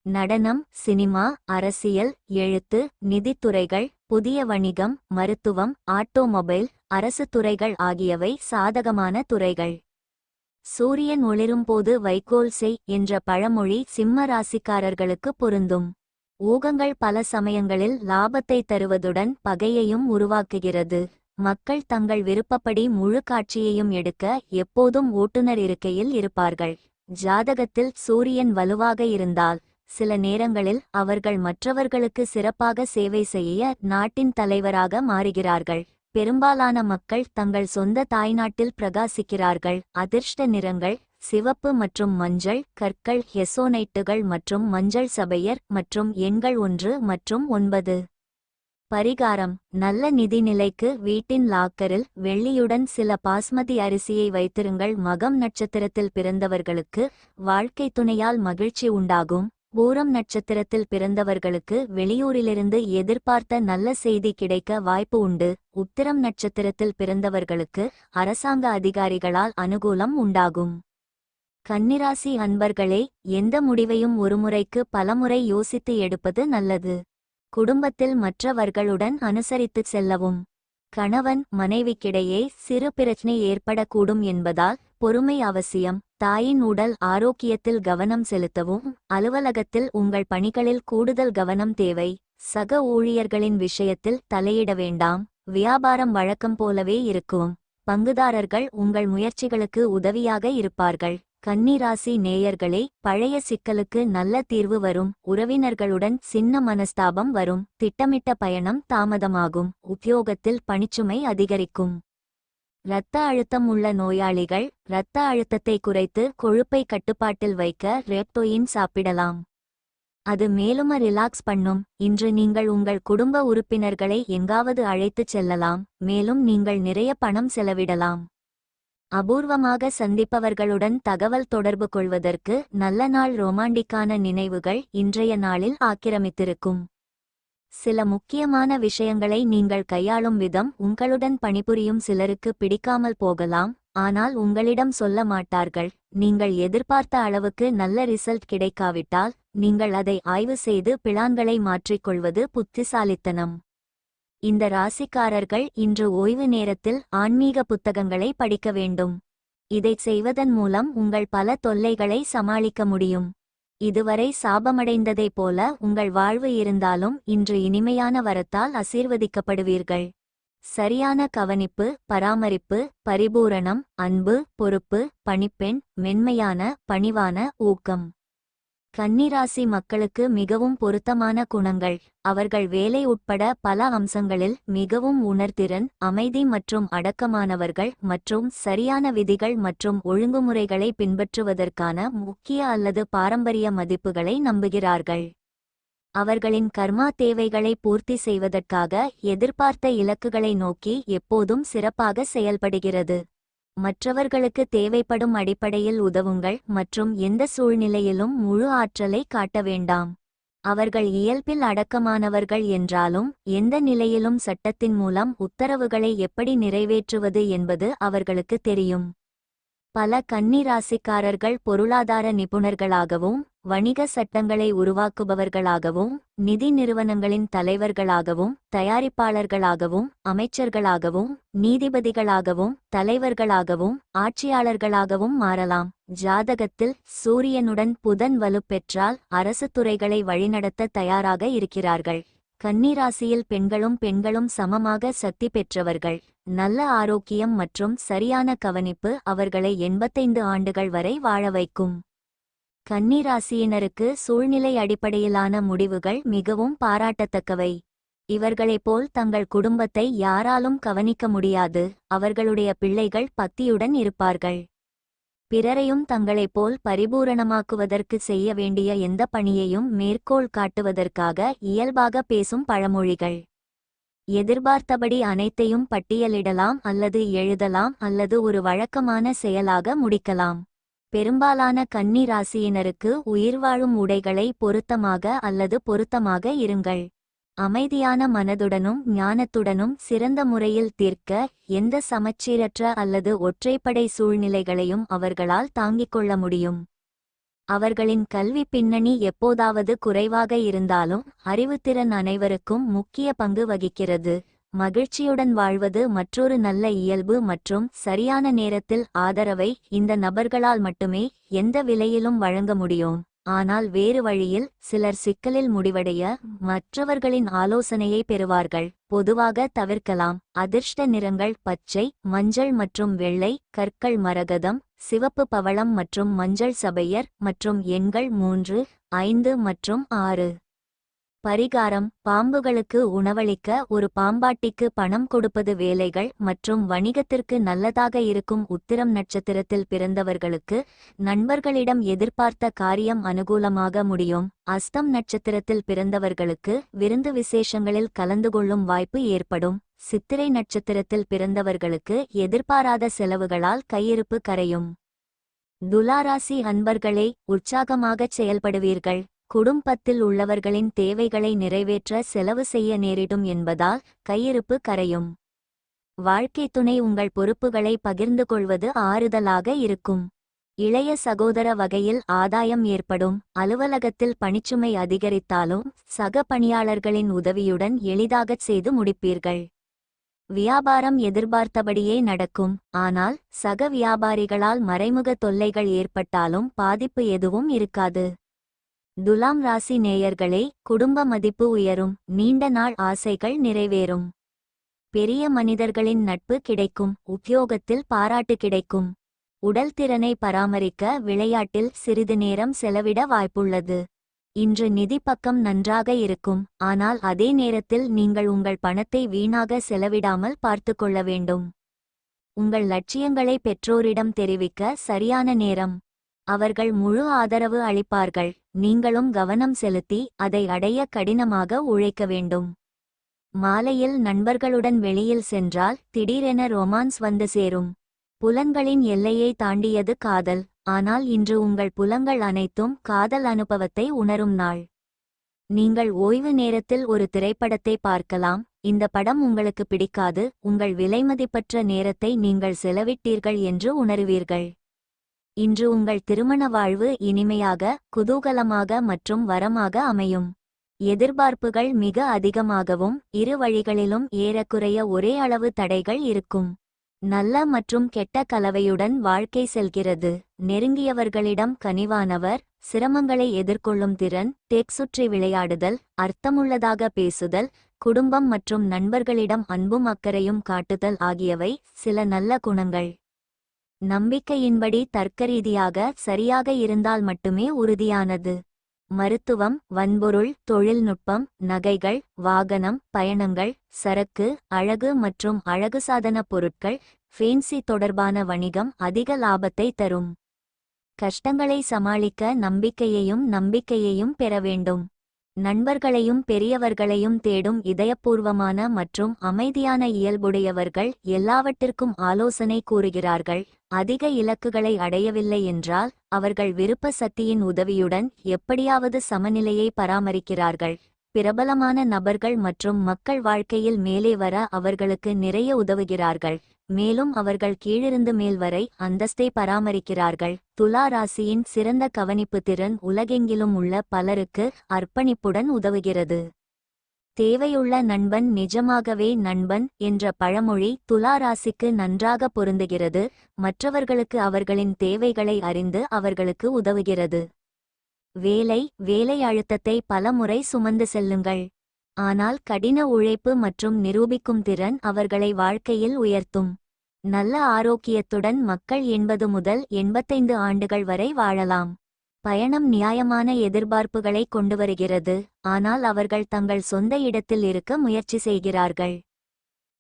நடனம், சினிமா, அரசியல், எழுத்து, நிதித்துறைகள், புதிய வணிகம், மருத்துவம், ஆட்டோமொபைல், அரசு துறைகள் ஆகியவை சாதகமான துறைகள். சூரியன் ஒளிரும்போது வைக்கோல் செய் என்ற பழமொழி சிம்ம ராசிக்காரர்களுக்கு பொருந்தும். ஊகங்கள் பல சமயங்களில் லாபத்தை தருவதுடன் பகையையும் உருவாக்குகிறது. மக்கள் தங்கள் விருப்பப்படி முழு காட்சியையும் எடுக்க எப்போதும் ஓட்டுநர் இருக்கையில் இருப்பார்கள். ஜாதகத்தில் சூரியன் வலுவாக இருந்தால் சில நேரங்களில் அவர்கள் மற்றவர்களுக்கு சிறப்பாக சேவை செய்ய நாட்டின் தலைவராக மாறுகிறார்கள். பெரும்பாலான மக்கள் தங்கள் சொந்த தாய்நாட்டில் பிரகாசிக்கிறார்கள். அதிர்ஷ்ட நிறங்கள் சிவப்பு மற்றும் மஞ்சள், கற்கள், ஹெசோனைட்டுகள் மற்றும் மஞ்சள் சபையர் மற்றும் எண்கள் 1 மற்றும் 9. பரிகாரம்: நல்ல நிதிநிலைக்கு வீட்டின் லாக்கரில் வெள்ளியுடன் சில பாஸ்மதி அரிசியை வைத்திருங்கள். மகம் நட்சத்திரத்தில் பிறந்தவர்களுக்கு வாழ்க்கை துணையால் மகிழ்ச்சி உண்டாகும். பூரம் நட்சத்திரத்தில் பிறந்தவர்களுக்கு வெளியூரிலிருந்து எதிர்பார்த்த நல்ல செய்தி கிடைக்க வாய்ப்பு உண்டு. உத்திரம் நட்சத்திரத்தில் பிறந்தவர்களுக்கு அரசாங்க அதிகாரிகளால் அனுகூலம் உண்டாகும். கன்னிராசி அன்பர்களே, எந்த முடிவையும் ஒருமுறைக்கு பலமுறை யோசித்து எடுப்பது நல்லது. குடும்பத்தில் மற்றவர்களுடன் அனுசரித்து செல்லவும். கணவன் மனைவிக்கிடையே சிறு பிரச்சனை ஏற்படக்கூடும் என்பதால் பொறுமை அவசியம். தாயின் உடல் ஆரோக்கியத்தில் கவனம் செலுத்தவும். அலுவலகத்தில் உங்கள் பணிகளில் கூடுதல் கவனம் தேவை. சக ஊழியர்களின் விஷயத்தில் தலையிட வேண்டாம். வியாபாரம் வழக்கம் போலவே இருக்கும். பங்குதாரர்கள் உங்கள் முயற்சிகளுக்கு உதவியாக இருப்பார்கள். கன்னிராசி நேயர்களே, பழைய சிக்கலுக்கு நல்ல தீர்வு வரும். உறவினர்களுடன் சின்ன மனஸ்தாபம் வரும். திட்டமிட்ட பயணம் தாமதமாகும். உத்தியோகத்தில் பணிச்சுமை அதிகரிக்கும். இரத்த அழுத்தம் உள்ள நோயாளிகள் இரத்த அழுத்தத்தை குறைத்து கொழுப்பை கட்டுப்பாட்டில் வைக்க ரெப்டோயின் சாப்பிடலாம். அது மேலும் ரிலாக்ஸ் பண்ணும். இன்று நீங்கள் உங்கள் குடும்ப உறுப்பினர்களை எங்காவது அழைத்துச் செல்லலாம், மேலும் நீங்கள் நிறைய பணம் செலவிடலாம். அபூர்வமாக சந்திப்பவர்களுடன் தகவல் தொடர்பு கொள்வதற்கு நல்ல நாள். ரொமாண்டிக்கான நினைவுகள் இன்றைய நாளில் ஆக்கிரமித்திருக்கும். சில முக்கியமான விஷயங்களை நீங்கள் கையாளும் விதம் உங்களுடன் பணிபுரியும் சிலருக்கு பிடிக்காமல் போகலாம், ஆனால் உங்களிடம் சொல்ல மாட்டார்கள். நீங்கள் எதிர்பார்த்த அளவுக்கு நல்ல ரிசல்ட் கிடைக்காவிட்டால் நீங்கள் அதை ஆய்வு செய்து பிளான்களை மாற்றிக்கொள்வது புத்திசாலித்தனம். இந்த ராசிக்காரர்கள் இன்று ஓய்வு நேரத்தில் ஆன்மீக புத்தகங்களை படிக்க வேண்டும். இதைச் செய்வதன் மூலம் உங்கள் பல தொல்லைகளை சமாளிக்க முடியும். இதுவரை சாபமடைந்ததை போல உங்கள் வாழ்வு இருந்தாலும் இன்று இனிமையான வரத்தால் ஆசீர்வதிக்கப்படுவீர்கள். சரியான கவனிப்பு, பராமரிப்பு, பரிபூரணம், அன்பு, பொறுப்பு, பணிப்பெண், மென்மையான பணிவான ஊக்கம். கன்னிராசி மக்களுக்கு மிகவும் பொருத்தமான குணங்கள். அவர்கள் வேலை உட்பட பல அம்சங்களில் மிகவும் உணர்திறன், அமைதி மற்றும் அடக்கமானவர்கள் மற்றும் சரியான விதிகள் மற்றும் ஒழுங்குமுறைகளை பின்பற்றுவதற்கான முக்கிய அல்லது பாரம்பரிய மதிப்புகளை நம்புகிறார்கள். அவர்களின் கர்மா தேவைகளை பூர்த்தி செய்வதற்காக எதிர்பார்த்த இலக்குகளை நோக்கி எப்போதும் சிறப்பாக செயல்படுகிறது. மற்றவர்களுக்கு தேவைப்படும் அடிப்படையில் உதவுங்கள் மற்றும் எந்த சூழ்நிலையிலும் முழு ஆற்றலை காட்ட வேண்டாம். அவர்கள் இயல்பில் அடக்கமானவர்கள் என்றாலும் எந்த நிலையிலும் சட்டத்தின் மூலம் உத்தரவுகளை எப்படி நிறைவேற்றுவது என்பது அவர்களுக்கு தெரியும். பல கன்னி ராசிக்காரர்கள் பொருளாதார நிபுணர்களாகவும் வணிக சட்டங்களை உருவாக்குபவர்களாகவும் நிதி நிறுவனங்களின் தலைவர்களாகவும் தயாரிப்பாளர்களாகவும் அமைச்சர்களாகவும் நீதிபதிகளாகவும் தலைவர்களாகவும் ஆட்சியாளர்களாகவும் மாறலாம். ஜாதகத்தில் சூரியனுடன் புதன் வலுப்பெற்றால் அரசு துறைகளை வழிநடத்த தயாராக இருக்கிறார்கள். கன்னிராசியில் பெண்களும் சமமாக சக்தி பெற்றவர்கள். நல்ல ஆரோக்கியம் மற்றும் சரியான கவனிப்பு அவர்களை 85 ஆண்டுகள் வரை வாழ வைக்கும். கன்னிராசியினருக்கு சூழ்நிலை அடிப்படையிலான முடிவுகள் மிகவும் பாராட்டத்தக்கவை. இவர்களைப் போல் தங்கள் குடும்பத்தை யாராலும் கவனிக்க முடியாது. அவர்களுடைய பிள்ளைகள் பக்தியுடன் இருப்பார்கள். பிறரையும் தங்களைப் போல் பரிபூரணமாக்குவதற்கு செய்ய வேண்டிய எந்த பணியையும் மேற்கோள் காட்டுவதற்காக இயல்பாக பேசும் பழமொழிகள். எதிர்பார்த்தபடி அனைத்தையும் பட்டியலிடலாம் அல்லது எழுதலாம் அல்லது ஒரு வழக்கமான செயலாக முடிக்கலாம். பெரும்பாலான கன்னி ராசியினருக்கு உயிர்வாழும் உடைகளை பொருத்தமாக அல்லது பொருத்தமாக இருங்கள். அமைதியான மனதுடனும் ஞானத்துடனும் சிறந்த முறையில் தீர்க்க எந்த சமச்சீரற்ற அல்லது ஒற்றைப்படை சூழ்நிலைகளையும் அவர்களால் தாங்கிக் கொள்ள முடியும். அவர்களின் கல்வி பின்னணி எப்போதாவது குறைவாக இருந்தாலும் அறிவுத்திறன் அனைவருக்கும் முக்கிய பங்கு வகிக்கிறது. மகிழ்ச்சியுடன் வாழ்வது மற்றொரு நல்ல இயல்பு மற்றும் சரியான நேரத்தில் ஆதரவை இந்த நபர்களால் மட்டுமே எந்த விலையிலும் வழங்க முடியும். ஆனால் வேறு வழியில் சிலர் சிக்கலில் முடிவடைய மற்றவர்களின் ஆலோசனையை பெறுவார்கள். பொதுவாக தவிர்க்கலாம். அதிர்ஷ்ட நிறங்கள் பச்சை, மஞ்சள் மற்றும் வெள்ளை, கற்கள் மரகதம், சிவப்பு பவளம் மற்றும் மஞ்சள் சபையர் மற்றும் எண்கள் 3, 5 மற்றும் 6. பரிகாரம்: பாம்புகளுக்கு உணவளிக்க ஒரு பாம்பாட்டிக்கு பணம் கொடுப்பது. வேலைகள் மற்றும் வணிகத்திற்கு நல்லதாக இருக்கும். உத்திரம் நட்சத்திரத்தில் பிறந்தவர்களுக்கு நண்பர்களிடம் எதிர்பார்த்த காரியம் அனுகூலமாக முடியும். அஸ்தம் நட்சத்திரத்தில் பிறந்தவர்களுக்கு விருந்து விசேஷங்களில் கலந்து கொள்ளும் வாய்ப்பு ஏற்படும். சித்திரை நட்சத்திரத்தில் பிறந்தவர்களுக்கு எதிர்பாராத செலவுகளால் கையிருப்பு கரையும். துலாராசி அன்பர்களே, உற்சாகமாகச் செயல்படுவீர்கள். குடும்பத்தில் உள்ளவர்களின் தேவைகளை நிறைவேற்ற செலவு செய்ய நேரிடும் என்பதால் கையிருப்பு கரையும். வாழ்க்கை துணை உங்கள் பொறுப்புகளை பகிர்ந்து கொள்வது ஆறுதலாக இருக்கும். இளைய சகோதர வகையில் ஆதாயம் ஏற்படும். அலுவலகத்தில் பணிச்சுமை அதிகரித்தாலும் சக பணியாளர்களின் உதவியுடன் எளிதாகச் செய்து முடிப்பீர்கள். வியாபாரம் எதிர்பார்த்தபடியே நடக்கும். ஆனால் சக வியாபாரிகளால் மறைமுக தொல்லைகள் ஏற்பட்டாலும் பாதிப்பு எதுவும் இருக்காது. துலாம் ராசி நேயர்களே, குடும்ப மதிப்பு உயரும். நீண்ட நாள் ஆசைகள் நிறைவேறும். பெரிய மனிதர்களின் நட்பு கிடைக்கும். உத்தியோகத்தில் பாராட்டு கிடைக்கும். உடல் திறனை பராமரிக்க விளையாட்டில் சிறிது நேரம் செலவிட வாய்ப்புள்ளது. இன்று நிதி பக்கம் நன்றாக இருக்கும். ஆனால் அதே நேரத்தில் நீங்கள் உங்கள் பணத்தை வீணாக செலவிடாமல் பார்த்து கொள்ள வேண்டும். உங்கள் லட்சியங்களை பெற்றோரிடம் தெரிவிக்க சரியான நேரம். அவர்கள் முழு ஆதரவு அளிப்பார்கள். நீங்களும் கவனம் செலுத்தி அதை அடைய கடினமாக உழைக்க வேண்டும். மாலையில் நண்பர்களுடன் வெளியில் சென்றால் திடீரென ரொமான்ஸ் வந்து சேரும். புலன்களின் எல்லையை தாண்டியது காதல். ஆனால் இன்று உங்கள் புலன்கள் அனைத்தும் காதல் அனுபவத்தை உணரும் நாள். நீங்கள் ஓய்வு நேரத்தில் ஒரு திரைப்படத்தை பார்க்கலாம். இந்த படம் உங்களுக்கு பிடிக்காது, உங்கள் விலைமதிப்பற்ற நேரத்தை நீங்கள் செலவிட்டீர்கள் என்று உணருவீர்கள். இன்று உங்கள் திருமண வாழ்வு இனிமையாக, குதூகலமாக மற்றும் வரமாக அமையும். எதிர்பார்ப்புகள் மிக அதிகமாகவும் இரு வழிகளிலும் ஏறக்குறைய ஒரே அளவு தடைகள் இருக்கும். நல்ல மற்றும் கெட்ட கலவையுடன் வாழ்க்கை செல்கிறது. நெருங்கியவர்களிடம் கனிவானவர், சிரமங்களை எதிர்கொள்ளும் திறன், சுற்றி விளையாடுதல், அர்த்தமுள்ளதாக பேசுதல், குடும்பம் மற்றும் நண்பர்களிடம் அன்பும் அக்கறையும் காட்டுதல் ஆகியவை சில நல்ல குணங்கள். நம்பிக்கையின்படி தர்க்கரீதியாக சரியாக இருந்தால் மட்டுமே உறுதியானது. மருத்துவம், வன்பொருள், தொழில்நுட்பம், நகைகள், வாகனம், பயணங்கள், சரக்கு, அழகு மற்றும் அழகுசாதன பொருட்கள், ஃபேன்சி தொடர்பான வணிகம் அதிக லாபத்தை தரும். கஷ்டங்களை சமாளிக்க நம்பிக்கையையும் பெற வேண்டும். நண்பர்களையும் பெரியவர்களையும் தேடும் இதயபூர்வமான மற்றும் அமைதியான இயல்புடையவர்கள் எல்லாவற்றிற்கும் ஆலோசனை கூறுகிறார்கள். அதிக இலக்குகளை அடையவில்லை என்றால் அவர்கள் விருப்ப சக்தியின் உதவியுடன் எப்படியாவது சமநிலையை பராமரிக்கிறார்கள். பிரபலமான நபர்கள் மற்றும் மக்கள் வாழ்க்கையில் மேலே வர அவர்களுக்கு நிறைய உதவுகிறார்கள். மேலும் அவர்கள் கீழிருந்து மேல் வரை அந்தஸ்தை பராமரிக்கிறார்கள். துலா ராசியின் சிறந்த கவனிப்பு திறன் உலகெங்கிலும் உள்ள பலருக்கு அர்ப்பணிப்புடன் உதவுகிறது. தேவையுள்ள நண்பன் நிஜமாகவே நண்பன் என்ற பழமொழி துலா ராசிக்கு நன்றாக பொருந்துகிறது. மற்றவர்களுக்கு அவர்களின் தேவைகளை அறிந்து அவர்களுக்கு உதவுகிறது. வேலை அழுத்தத்தை பல முறை சுமந்து செல்லுங்கள். ஆனால் கடின உழைப்பு மற்றும் நிரூபிக்கும் திறன் அவர்களை வாழ்க்கையில் உயர்த்தும். நல்ல ஆரோக்கியத்துடன் மக்கள் 80 முதல் 85 ஆண்டுகள் வரை வாழலாம். பயணம் நியாயமான எதிர்பார்ப்புகளை கொண்டு வருகிறது, ஆனால் அவர்கள் தங்கள் சொந்த இடத்தில் இருக்க முயற்சி செய்கிறார்கள்.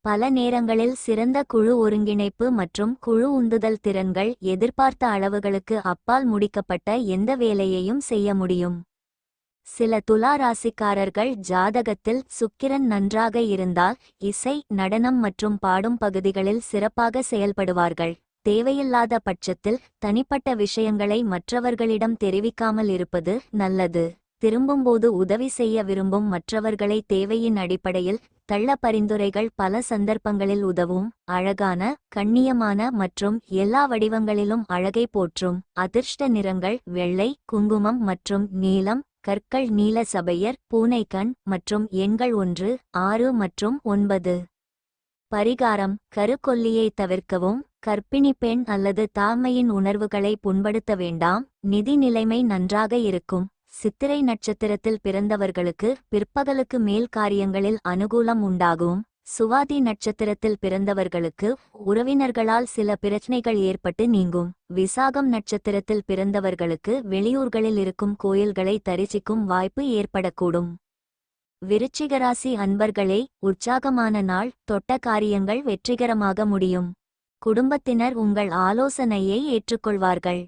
பல நேரங்களில் சிறந்த குழு ஒருங்கிணைப்பு மற்றும் குழு உந்துதல் திறன்கள் எதிர்பார்த்த அளவுகளுக்கு அப்பால் முடிக்கப்பட்ட எந்த வேலையையும் செய்ய முடியும். சில துலா ராசிக்காரர்கள் ஜாதகத்தில் சுக்கிரன் நன்றாக இருந்தால் இசை, நடனம் மற்றும் பாடும் பகுதிகளில் சிறப்பாக செயல்படுவார்கள். தேவையில்லாத பட்சத்தில் தனிப்பட்ட விஷயங்களை மற்றவர்களிடம் தெரிவிக்காமல் இருப்பது நல்லது. திரும்பும்போது உதவி செய்ய விரும்பும் மற்றவர்களை தேவையின் அடிப்படையில் தள்ள பரிந்துரைகள் பல சந்தர்ப்பங்களில் உதவும். அழகான, கண்ணியமான மற்றும் எல்லா வடிவங்களிலும் அழகை போற்றும். அதிர்ஷ்ட நிறங்கள் வெள்ளை, குங்குமம் மற்றும் நீலம். கற்கள் நீல சபையர், பூனைக்கண் மற்றும் எண்கள் 1, 6 மற்றும் 9. பரிகாரம்: கருக்கொல்லியை தவிர்க்கவும். கர்ப்பிணி பெண் அல்லது தாய்மையின் உணர்வுகளை புண்படுத்த வேண்டாம். நிதி நிலைமை நன்றாக இருக்கும். சித்திரை நட்சத்திரத்தில் பிறந்தவர்களுக்கு பிற்பகலுக்கு மேல் காரியங்களில் அனுகூலம் உண்டாகும். சுவாதி நட்சத்திரத்தில் பிறந்தவர்களுக்கு உறவினர்களால் சில பிரச்சனைகள் ஏற்பட்டு நீங்கும். விசாகம் நட்சத்திரத்தில் பிறந்தவர்களுக்கு வெளியூர்களில் இருக்கும் கோயில்களை தரிசிக்கும் வாய்ப்பு ஏற்படக்கூடும். விருச்சிகராசி அன்பர்களே, உற்சாகமான நாள். தொட்ட காரியங்கள் வெற்றிகரமாக முடியும். குடும்பத்தினர் உங்கள் ஆலோசனையை ஏற்றுக்கொள்வார்கள்.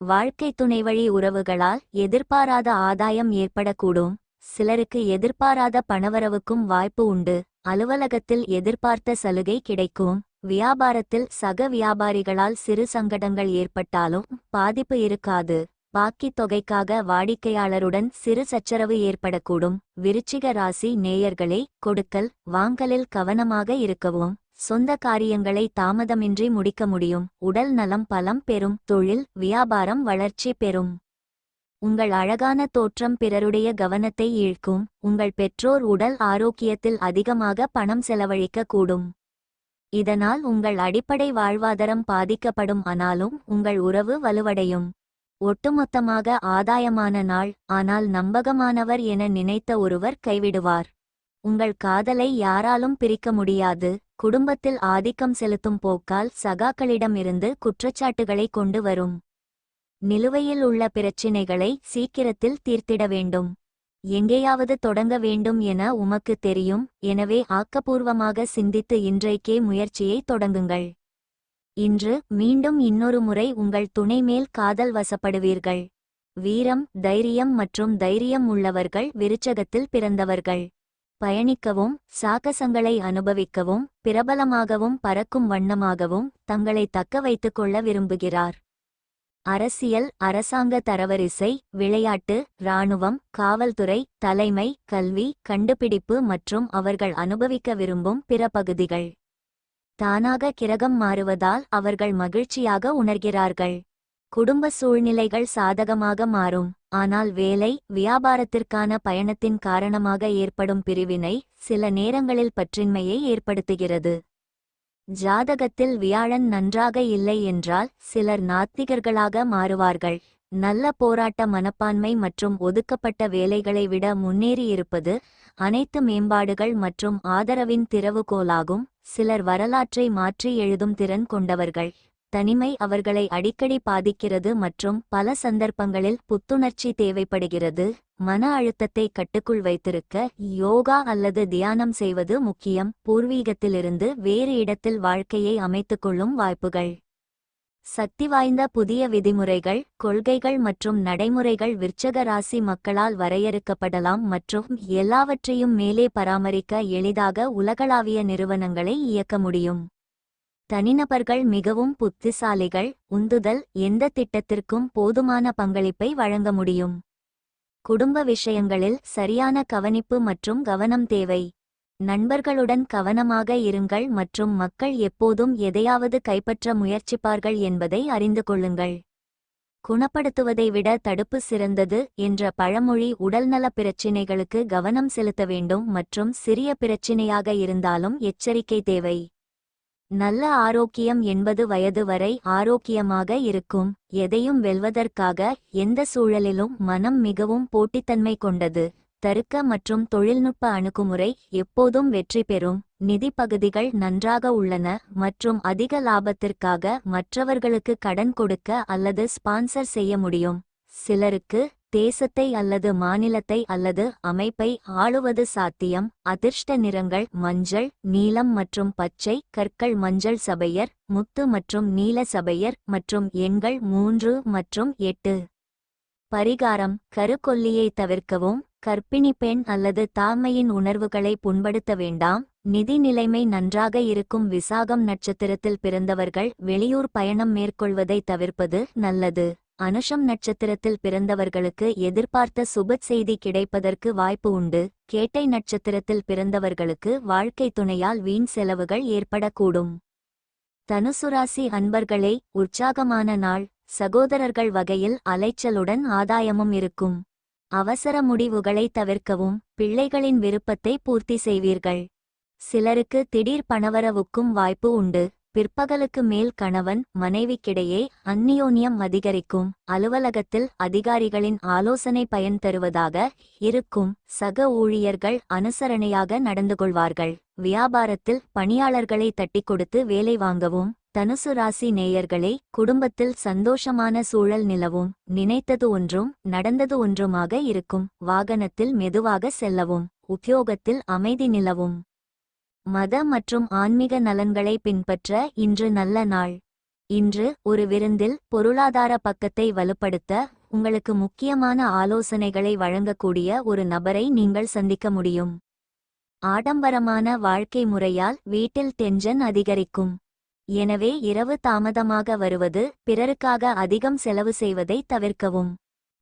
வாழ்க்கை துணைவழி உறவுகளால் எதிர்பாராத ஆதாயம் ஏற்படக்கூடும். சிலருக்கு எதிர்பாராத பணவரவுக்கும் வாய்ப்பு உண்டு. அலுவலகத்தில் எதிர்பார்த்த சலுகை கிடைக்கும். வியாபாரத்தில் சக வியாபாரிகளால் சிறு சங்கடங்கள் ஏற்பட்டாலும் பாதிப்பு இருக்காது. பாக்கி தொகைக்காக வாடிக்கையாளருடன் சிறு சச்சரவு ஏற்படக்கூடும். விருச்சிக ராசி நேயர்களே, கொடுக்கல் வாங்கலில் கவனமாக இருக்கவும். சொந்த காரியங்களை தாமதமின்றி முடிக்க முடியும். உடல் நலம் பலம் பெறும். தொழில், வியாபாரம் வளர்ச்சி பெறும். உங்கள் அழகான தோற்றம் பிறருடைய கவனத்தை ஈர்க்கும். உங்கள் பெற்றோர் உடல் ஆரோக்கியத்தில் அதிகமாக பணம் செலவழிக்க கூடும். இதனால் உங்கள் அடிப்படை வாழ்வாதாரம் பாதிக்கப்படும். ஆனாலும் உங்கள் உறவு வலுவடையும். ஒட்டுமொத்தமாக ஆதாயமான நாள். ஆனால் நம்பகமானவர் என நினைத்த ஒருவர் கைவிடுவார். உங்கள் காதலை யாராலும் பிரிக்க முடியாது. குடும்பத்தில் ஆதிக்கம் செலுத்தும் போக்கால் சகாக்களிடமிருந்து குற்றச்சாட்டுகளை கொண்டு வரும். நிலுவையில் உள்ள பிரச்சினைகளை சீக்கிரத்தில் தீர்த்திட வேண்டும். எங்கேயாவது தொடங்க வேண்டும் என உமக்கு தெரியும். எனவே ஆக்கப்பூர்வமாக சிந்தித்து இன்றைக்கே முயற்சியை தொடங்குங்கள். இன்று மீண்டும் இன்னொரு முறை உங்கள் துணை மேல் காதல் வசப்படுவீர்கள். வீரம், தைரியம் மற்றும் தைரியம் உள்ளவர்கள் விருச்சகத்தில் பிறந்தவர்கள். பயணிக்கவும், சாகசங்களை அனுபவிக்கவும், பிரபலமாகவும் பறக்கும் வண்ணமாகவும் தங்களை தக்க வைத்துக் கொள்ள விரும்புகிறார். அரசியல், அரசாங்க தரவரிசை, விளையாட்டு, இராணுவம், காவல்துறை, தலைமை, கல்வி, கண்டுபிடிப்பு மற்றும் அவர்கள் அனுபவிக்க விரும்பும் பிற பகுதிகள். தானாக கிரகம் மாறுவதால் அவர்கள் மகிழ்ச்சியாக உணர்கிறார்கள். குடும்ப சூழ்நிலைகள் சாதகமாக மாறும். ஆனால் வேலை, வியாபாரத்திற்கான பயணத்தின் காரணமாக ஏற்படும் பிரிவினை சில நேரங்களில் பற்றின்மையை ஏற்படுத்துகிறது. ஜாதகத்தில் வியாழன் நன்றாக இல்லை என்றால் சிலர் நாத்திகர்களாக மாறுவார்கள். நல்ல போராட்ட மனப்பான்மை மற்றும் ஒதுக்கப்பட்ட வேலைகளை விட முன்னேறியிருப்பது அனைத்து மேம்பாடுகள் மற்றும் ஆதரவின் திறவுகோலாகும். சிலர் வரலாற்றை மாற்றி எழுதும் திறன் கொண்டவர்கள். தனிமை அவர்களை அடிக்கடி பாதிக்கிறது மற்றும் பல சந்தர்ப்பங்களில் புத்துணர்ச்சி தேவைப்படுகிறது. மன அழுத்தத்தை கட்டுக்குள் வைத்திருக்க யோகா அல்லது தியானம் செய்வது முக்கியம். பூர்வீகத்திலிருந்து வேறு இடத்தில் வாழ்க்கையை அமைத்துக்கொள்ளும் வாய்ப்புகள். சக்தி வாய்ந்த புதிய விதிமுறைகள், கொள்கைகள் மற்றும் நடைமுறைகள் விருச்சக ராசி மக்களால் வரையறுக்கப்படலாம் மற்றும் எல்லாவற்றையும் மேலே பராமரிக்க எளிதாக உலகளாவிய நிறுவனங்களை இயக்க முடியும். தனிநபர்கள் மிகவும் புத்திசாலிகள். உந்துதல் எந்த திட்டத்திற்கும் போதுமான பங்களிப்பை வழங்க முடியும். குடும்ப விஷயங்களில் சரியான கவனிப்பு மற்றும் கவனம் தேவை. நண்பர்களுடன் கவனமாக இருங்கள் மற்றும் மக்கள் எப்போதும் எதையாவது கைப்பற்ற முயற்சிப்பார்கள் என்பதை அறிந்து கொள்ளுங்கள். குணப்படுத்துவதை விட தடுப்பு சிறந்தது என்ற பழமொழி உடல்நல பிரச்சினைகளுக்கு கவனம் செலுத்த வேண்டும் மற்றும் சிறிய பிரச்சினையாக இருந்தாலும் எச்சரிக்கை தேவை. நல்ல ஆரோக்கியம் 80 வயது வரை ஆரோக்கியமாக இருக்கும். எதையும் வெல்வதற்காக எந்த சூழலிலும் மனம் மிகவும் போட்டித்தன்மை கொண்டது. தருக்க மற்றும் தொழில்நுட்ப அணுகுமுறை எப்போதும் வெற்றி பெறும். நிதி பகுதிகள் நன்றாக உள்ளன மற்றும் அதிக லாபத்திற்காக மற்றவர்களுக்கு கடன் கொடுக்க அல்லது ஸ்பான்சர் செய்ய முடியும். சிலருக்கு தேசத்தை அல்லது மாநிலத்தை அல்லது அமைப்பை ஆளுவது சாத்தியம். அதிர்ஷ்ட நிறங்கள் மஞ்சள், நீலம் மற்றும் பச்சை. கற்கள் மஞ்சள் சபையர், முத்து மற்றும் நீல சபையர் மற்றும் எண்கள் 3 மற்றும் 8. பரிகாரம்: கருக்கொல்லியை தவிர்க்கவும். கர்ப்பிணி பெண் அல்லது தாய்மையின் உணர்வுகளை புண்படுத்த வேண்டாம். நிதி நிலைமை நன்றாக இருக்கும். விசாகம் நட்சத்திரத்தில் பிறந்தவர்கள் வெளியூர் பயணம் மேற்கொள்வதை தவிர்ப்பது நல்லது. அனுஷம் நட்சத்திரத்தில் பிறந்தவர்களுக்கு எதிர்பார்த்த சுப செய்தி கிடைப்பதற்கு வாய்ப்பு உண்டு. கேட்டை நட்சத்திரத்தில் பிறந்தவர்களுக்கு வாழ்க்கை துணையால் வீண் செலவுகள் ஏற்படக்கூடும். தனுசுராசி அன்பர்களே, உற்சாகமான நாள். சகோதரர்கள் வகையில் அலைச்சலுடன் ஆதாயமும் இருக்கும். அவசர முடிவுகளை தவிர்க்கவும். பிள்ளைகளின் விருப்பத்தை பூர்த்தி செய்வீர்கள். சிலருக்கு திடீர் பணவரவுக்கும் வாய்ப்பு உண்டு. பிற்பகலுக்கு மேல் கணவன் மனைவிக்கிடையே அந்நியோன்யம் அதிகரிக்கும். அலுவலகத்தில் அதிகாரிகளின் ஆலோசனை பயன் தருவதாக இருக்கும். சக ஊழியர்கள் அனுசரணையாக நடந்து கொள்வார்கள். வியாபாரத்தில் பணியாளர்களை தட்டி கொடுத்து வேலை வாங்கவும். தனுசு ராசி நேயர்களே, குடும்பத்தில் சந்தோஷமான சூழல் நிலவும். நினைத்தது ஒன்றும் நடந்தது ஒன்றுமாக இருக்கும். வாகனத்தில் மெதுவாக செல்லவும். உத்தியோகத்தில் அமைதி நிலவும். மத மற்றும் ஆன்மீக நலன்களை பின்பற்ற இன்று நல்ல நாள். இன்று ஒரு விருந்தில் பொருளாதார பக்கத்தை வலுப்படுத்த உங்களுக்கு முக்கியமான ஆலோசனைகளை வழங்கக்கூடிய ஒரு நபரை நீங்கள் சந்திக்க முடியும். ஆடம்பரமான வாழ்க்கை முறையால் வீட்டில் டென்ஷன் அதிகரிக்கும். எனவே இரவு தாமதமாக வருவது, பிறருக்காக அதிகம் செலவு செய்வதை தவிர்க்கவும்.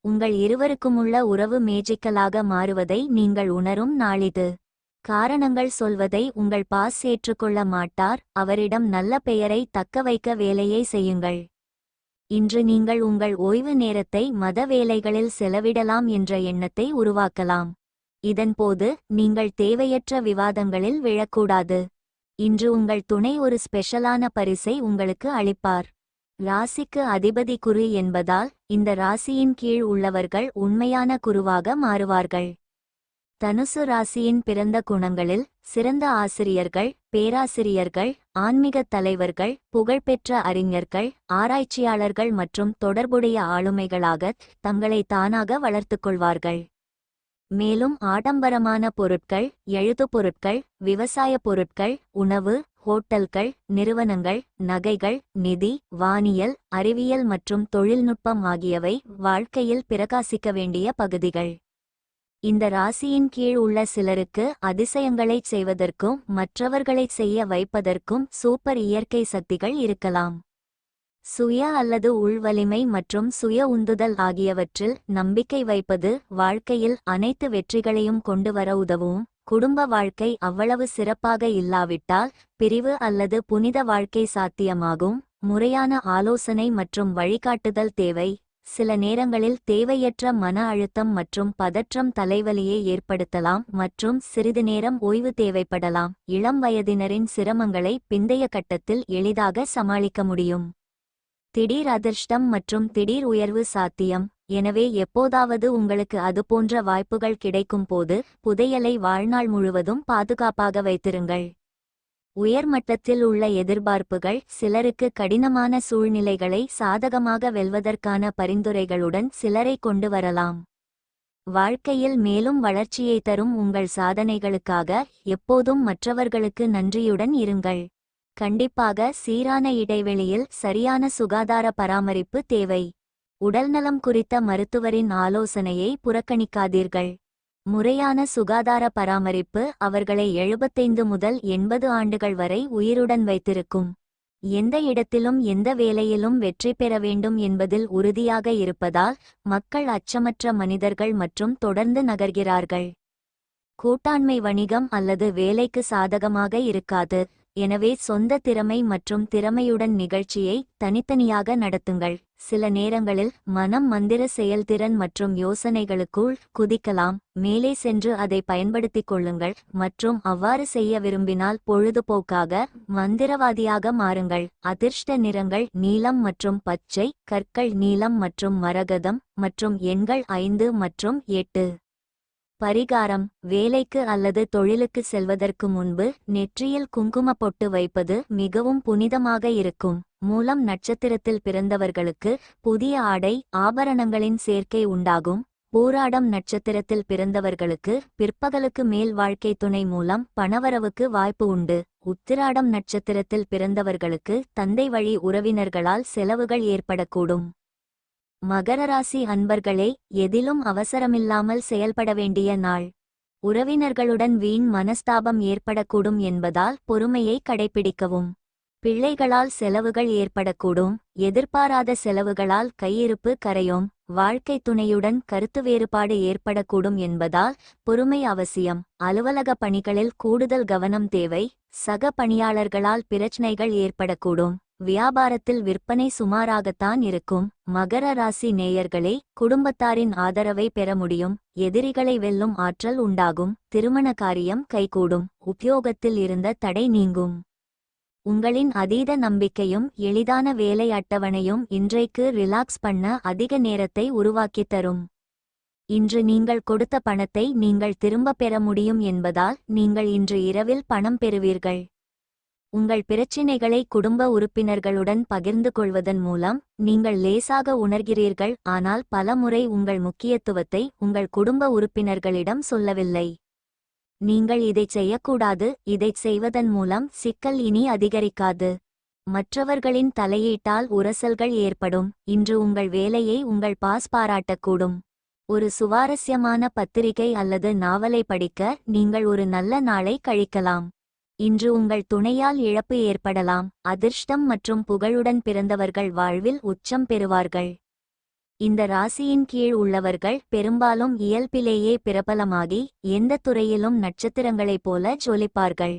உங்கள் இருவருக்குமுள்ள உறவு மேஜிக்கலாக மாறுவதை நீங்கள் உணரும் நாளிது. காரணங்கள் சொல்வதை உங்கள் பாஸ் ஏற்றுக்கொள்ள மாட்டார். அவரிடம் நல்ல பெயரை தக்க வைக்க வேலையை செய்யுங்கள். இன்று நீங்கள் உங்கள் ஓய்வு நேரத்தை மத வேலைகளில் செலவிடலாம் என்ற எண்ணத்தை உருவாக்கலாம். இதன்போது நீங்கள் தேவையற்ற விவாதங்களில் விழக்கூடாது. இன்று உங்கள் துணை ஒரு ஸ்பெஷலான பரிசை உங்களுக்கு அளிப்பார். ராசிக்கு அதிபதி குரு என்பதால் இந்த ராசியின் கீழ் உள்ளவர்கள் உண்மையான குருவாக மாறுவார்கள். தனுசு ராசியின் பிறந்த குணங்களில் சிறந்த ஆசிரியர்கள், பேராசிரியர்கள், ஆன்மீகத் தலைவர்கள், புகழ்பெற்ற அறிஞர்கள், ஆராய்ச்சியாளர்கள் மற்றும் தொடர்புடைய ஆளுமைகளாக தங்களை தானாக வளர்த்துக்கொள்வார்கள். மேலும் ஆடம்பரமான பொருட்கள், எழுது பொருட்கள், விவசாய பொருட்கள், உணவு, ஹோட்டல்கள், நிறுவனங்கள், நகைகள், நிதி, வானியல், அறிவியல் மற்றும் தொழில்நுட்பம் ஆகியவை வாழ்க்கையில் பிரகாசிக்க வேண்டிய பகுதிகள். இந்த ராசியின் கீழ் உள்ள சிலருக்கு அதிசயங்களைச் செய்வதற்கும் மற்றவர்களைச் செய்ய வைப்பதற்கும் சூப்பர் இயற்கை சக்திகள் இருக்கலாம். சுய அல்லது உள்வலிமை மற்றும் சுய உந்துதல் ஆகியவற்றில் நம்பிக்கை வைப்பது வாழ்க்கையில் அனைத்து வெற்றிகளையும் கொண்டு வர உதவும். குடும்ப வாழ்க்கை அவ்வளவு சிறப்பாக இல்லாவிட்டால் பிரிவு அல்லது புனித வாழ்க்கை சாத்தியமாகும். முறையான ஆலோசனை மற்றும் வழிகாட்டுதல் தேவை. சில நேரங்களில் தேவையற்ற மன அழுத்தம் மற்றும் பதற்றம் தலைவலியை ஏற்படுத்தலாம் மற்றும் சிறிது நேரம் ஓய்வு தேவைப்படலாம். இளம் வயதினரின் சிரமங்களை பிந்தைய கட்டத்தில் எளிதாக சமாளிக்க முடியும். திடீர் அதிர்ஷ்டம் மற்றும் திடீர் உயர்வு சாத்தியம். எனவே எப்போதாவது உங்களுக்கு அதுபோன்ற வாய்ப்புகள் கிடைக்கும் போது புதையலை வாழ்நாள் முழுவதும் பாதுகாப்பாக வைத்திருங்கள். உயர்மட்டத்தில் உள்ள எதிர்பார்ப்புகள் சிலருக்கு கடினமான சூழ்நிலைகளை சாதகமாக வெல்வதற்கான பரிந்துரைகளுடன் சிலரை கொண்டு வரலாம். வாழ்க்கையில் மேலும் வளர்ச்சியை தரும் உங்கள் சாதனைகளுக்காக எப்போதும் மற்றவர்களுக்கு நன்றியுடன் இருங்கள். கண்டிப்பாக சீரான இடைவெளியில் சரியான சுகாதார பராமரிப்பு தேவை. உடல்நலம் குறித்த மருத்துவரின் ஆலோசனையை புறக்கணிக்காதீர்கள். முறையான சுகாதார பராமரிப்பு அவர்களை 75 முதல் 80 ஆண்டுகள் வரை உயிருடன் வைத்திருக்கும். எந்த இடத்திலும் எந்த வேலையிலும் வெற்றி பெற வேண்டும் என்பதில் உறுதியாக இருப்பதால் மக்கள் அச்சமற்ற மனிதர்கள் மற்றும் தொடர்ந்து நகர்கிறார்கள். கூட்டாண்மை வணிகம் அல்லது வேலைக்கு சாதகமாக இருக்காது. எனவே சொந்த திறமை மற்றும் திறமையுடன் நிகழ்ச்சியை தனித்தனியாக நடத்துங்கள். சில நேரங்களில் மனம் மந்திர செயல்திறன் மற்றும் யோசனைகளுக்குள் குதிக்கலாம். மேலே சென்று அதை பயன்படுத்திக் கொள்ளுங்கள் மற்றும் அவ்வாறு செய்ய விரும்பினால் பொழுதுபோக்காக மந்திரவாதியாக மாறுங்கள். அதிர்ஷ்ட நிறங்கள் நீலம் மற்றும் பச்சை, கற்கள் நீலம் மற்றும் மரகதம் மற்றும் எண்கள் 5 மற்றும் 8. பரிகாரம்: வேலைக்கு அல்லது தொழிலுக்கு செல்வதற்கு முன்பு நெற்றியில் குங்கும பொட்டு வைப்பது மிகவும் புனிதமாக இருக்கும். மூலம் நட்சத்திரத்தில் பிறந்தவர்களுக்கு புதிய ஆடை ஆபரணங்களின் சேர்க்கை உண்டாகும். பூராடம் நட்சத்திரத்தில் பிறந்தவர்களுக்கு பிற்பகலுக்கு மேல் வாழ்க்கை துணை மூலம் பணவரவுக்கு வாய்ப்பு உண்டு. உத்திராடம் நட்சத்திரத்தில் பிறந்தவர்களுக்கு தந்தை வழி உறவினர்களால் செலவுகள் ஏற்படக்கூடும். மகர ராசி அன்பர்களே, எதிலும் அவசரமில்லாமல் செயல்பட வேண்டிய நாள். உறவினர்களுடன் வீண் மனஸ்தாபம் ஏற்படக்கூடும் என்பதால் பொறுமையை கடைபிடிக்கவும். பிள்ளைகளால் செலவுகள் ஏற்படக்கூடும். எதிர்பாராத செலவுகளால் கையிருப்பு கரையும். வாழ்க்கை துணையுடன் கருத்து வேறுபாடு ஏற்படக்கூடும் என்பதால் பொறுமை அவசியம். அலுவலக பணிகளில் கூடுதல் கவனம் தேவை. சக பணியாளர்களால் பிரச்சனைகள் ஏற்படக்கூடும். வியாபாரத்தில் விற்பனை சுமாராகத்தான் இருக்கும். மகர ராசி நேயர்களே, குடும்பத்தாரின் ஆதரவை பெற முடியும். எதிரிகளை வெல்லும் ஆற்றல் உண்டாகும். திருமண காரியம் கைகூடும். உத்தியோகத்தில் இருந்த தடை நீங்கும். உங்களின் அதீத நம்பிக்கையும் எளிதான வேலை அட்டவணையும் இன்றைக்கு ரிலாக்ஸ் பண்ண அதிக நேரத்தை உருவாக்கித் தரும். இன்று நீங்கள் கொடுத்த பணத்தை நீங்கள் திரும்ப பெற முடியும் என்பதால் நீங்கள் இன்று இரவில் பணம் பெறுவீர்கள். உங்கள் பிரச்சினைகளை குடும்ப உறுப்பினர்களுடன் பகிர்ந்து கொள்வதன் மூலம் நீங்கள் லேசாக உணர்கிறீர்கள். ஆனால் பலமுறை உங்கள் முக்கியத்துவத்தை உங்கள் குடும்ப உறுப்பினர்களிடம் சொல்லவில்லை. நீங்கள் இதைச் செய்யக்கூடாது. இதைச் செய்வதன் மூலம் சிக்கல் இனி அதிகரிக்காது. மற்றவர்களின் தலையீட்டால் உரசல்கள் ஏற்படும். இன்று உங்கள் வேலையை உங்கள் பாஸ் பாராட்டக்கூடும். ஒரு சுவாரஸ்யமான பத்திரிகை அல்லது நாவலை படிக்க நீங்கள் ஒரு நல்ல நாளை கழிக்கலாம். இன்று உங்கள் துணையால் இழப்பு ஏற்படலாம். அதிர்ஷ்டம் மற்றும் புகழுடன் பிறந்தவர்கள் வாழ்வில் உச்சம் பெறுவார்கள். இந்த ராசியின் கீழ் உள்ளவர்கள் பெரும்பாலும் இயல்பிலேயே பிரபலமாகி எந்த துறையிலும் நட்சத்திரங்களைப் போல ஜொலிப்பார்கள்.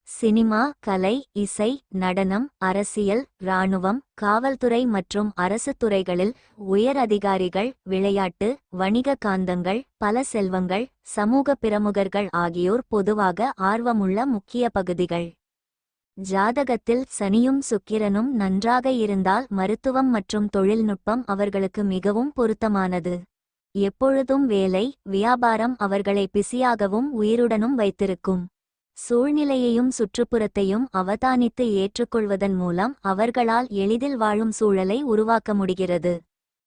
சினிமா, கலை, இசை, நடனம், அரசியல், இராணுவம், காவல்துறை மற்றும் அரசு துறைகளில் உயர் அதிகாரிகள், விளையாட்டு, வணிக காந்தங்கள், பல செல்வங்கள், சமூக பிரமுகர்கள் ஆகியோர் பொதுவாக ஆர்வமுள்ள முக்கிய பகுதிகள். ஜாதகத்தில் சனியும் சுக்கிரனும் நன்றாக இருந்தால் மருத்துவம் மற்றும் தொழில்நுட்பம் அவர்களுக்கு மிகவும் பொருத்தமானது. எப்பொழுதும் வேலை, வியாபாரம் அவர்களை பிஸியாகவும் உயிருடனும் வைத்திருக்கும். சூழ்நிலையையும் சுற்றுப்புறத்தையும் அவதானித்து ஏற்றுக்கொள்வதன் மூலம் அவர்களால் எளிதில் வாழும் சூழலை உருவாக்க முடிகிறது.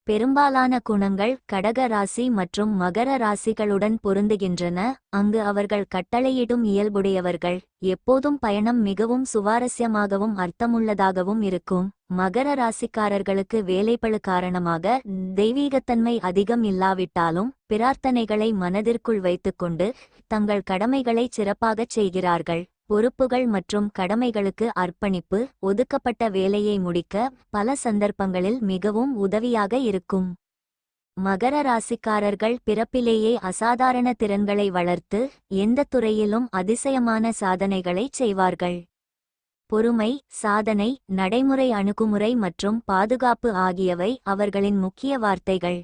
பெரும்பாலான குணங்கள் கடக ராசி மற்றும் மகர ராசிகளுடன் பொருந்துகின்றன, அங்கு அவர்கள் கட்டளையிடும் இயல்புடையவர்கள். எப்போதும் பயணம் மிகவும் சுவாரஸ்யமாகவும் அர்த்தமுள்ளதாகவும் இருக்கும். மகர ராசிக்காரர்களுக்கு வேலைப்பளு காரணமாக தெய்வீகத்தன்மை அதிகம் இல்லாவிட்டாலும் பிரார்த்தனைகளை மனதிற்குள் வைத்துக்கொண்டு தங்கள் கடமைகளை சிறப்பாகச் செய்கிறார்கள். பொறுப்புகள் மற்றும் கடமைகளுக்கு அர்ப்பணிப்பு ஒதுக்கப்பட்ட வேலையை முடிக்க பல சந்தர்ப்பங்களில் மிகவும் உதவியாக இருக்கும். மகர ராசிக்காரர்கள் பிறப்பிலேயே அசாதாரண திறன்களை வளர்த்து எந்த துறையிலும் அதிசயமான சாதனைகளை செய்வார்கள். பொறுமை, சாதனை, நடைமுறை அணுகுமுறை மற்றும் பாதுகாப்பு ஆகியவை அவர்களின் முக்கிய வார்த்தைகள்.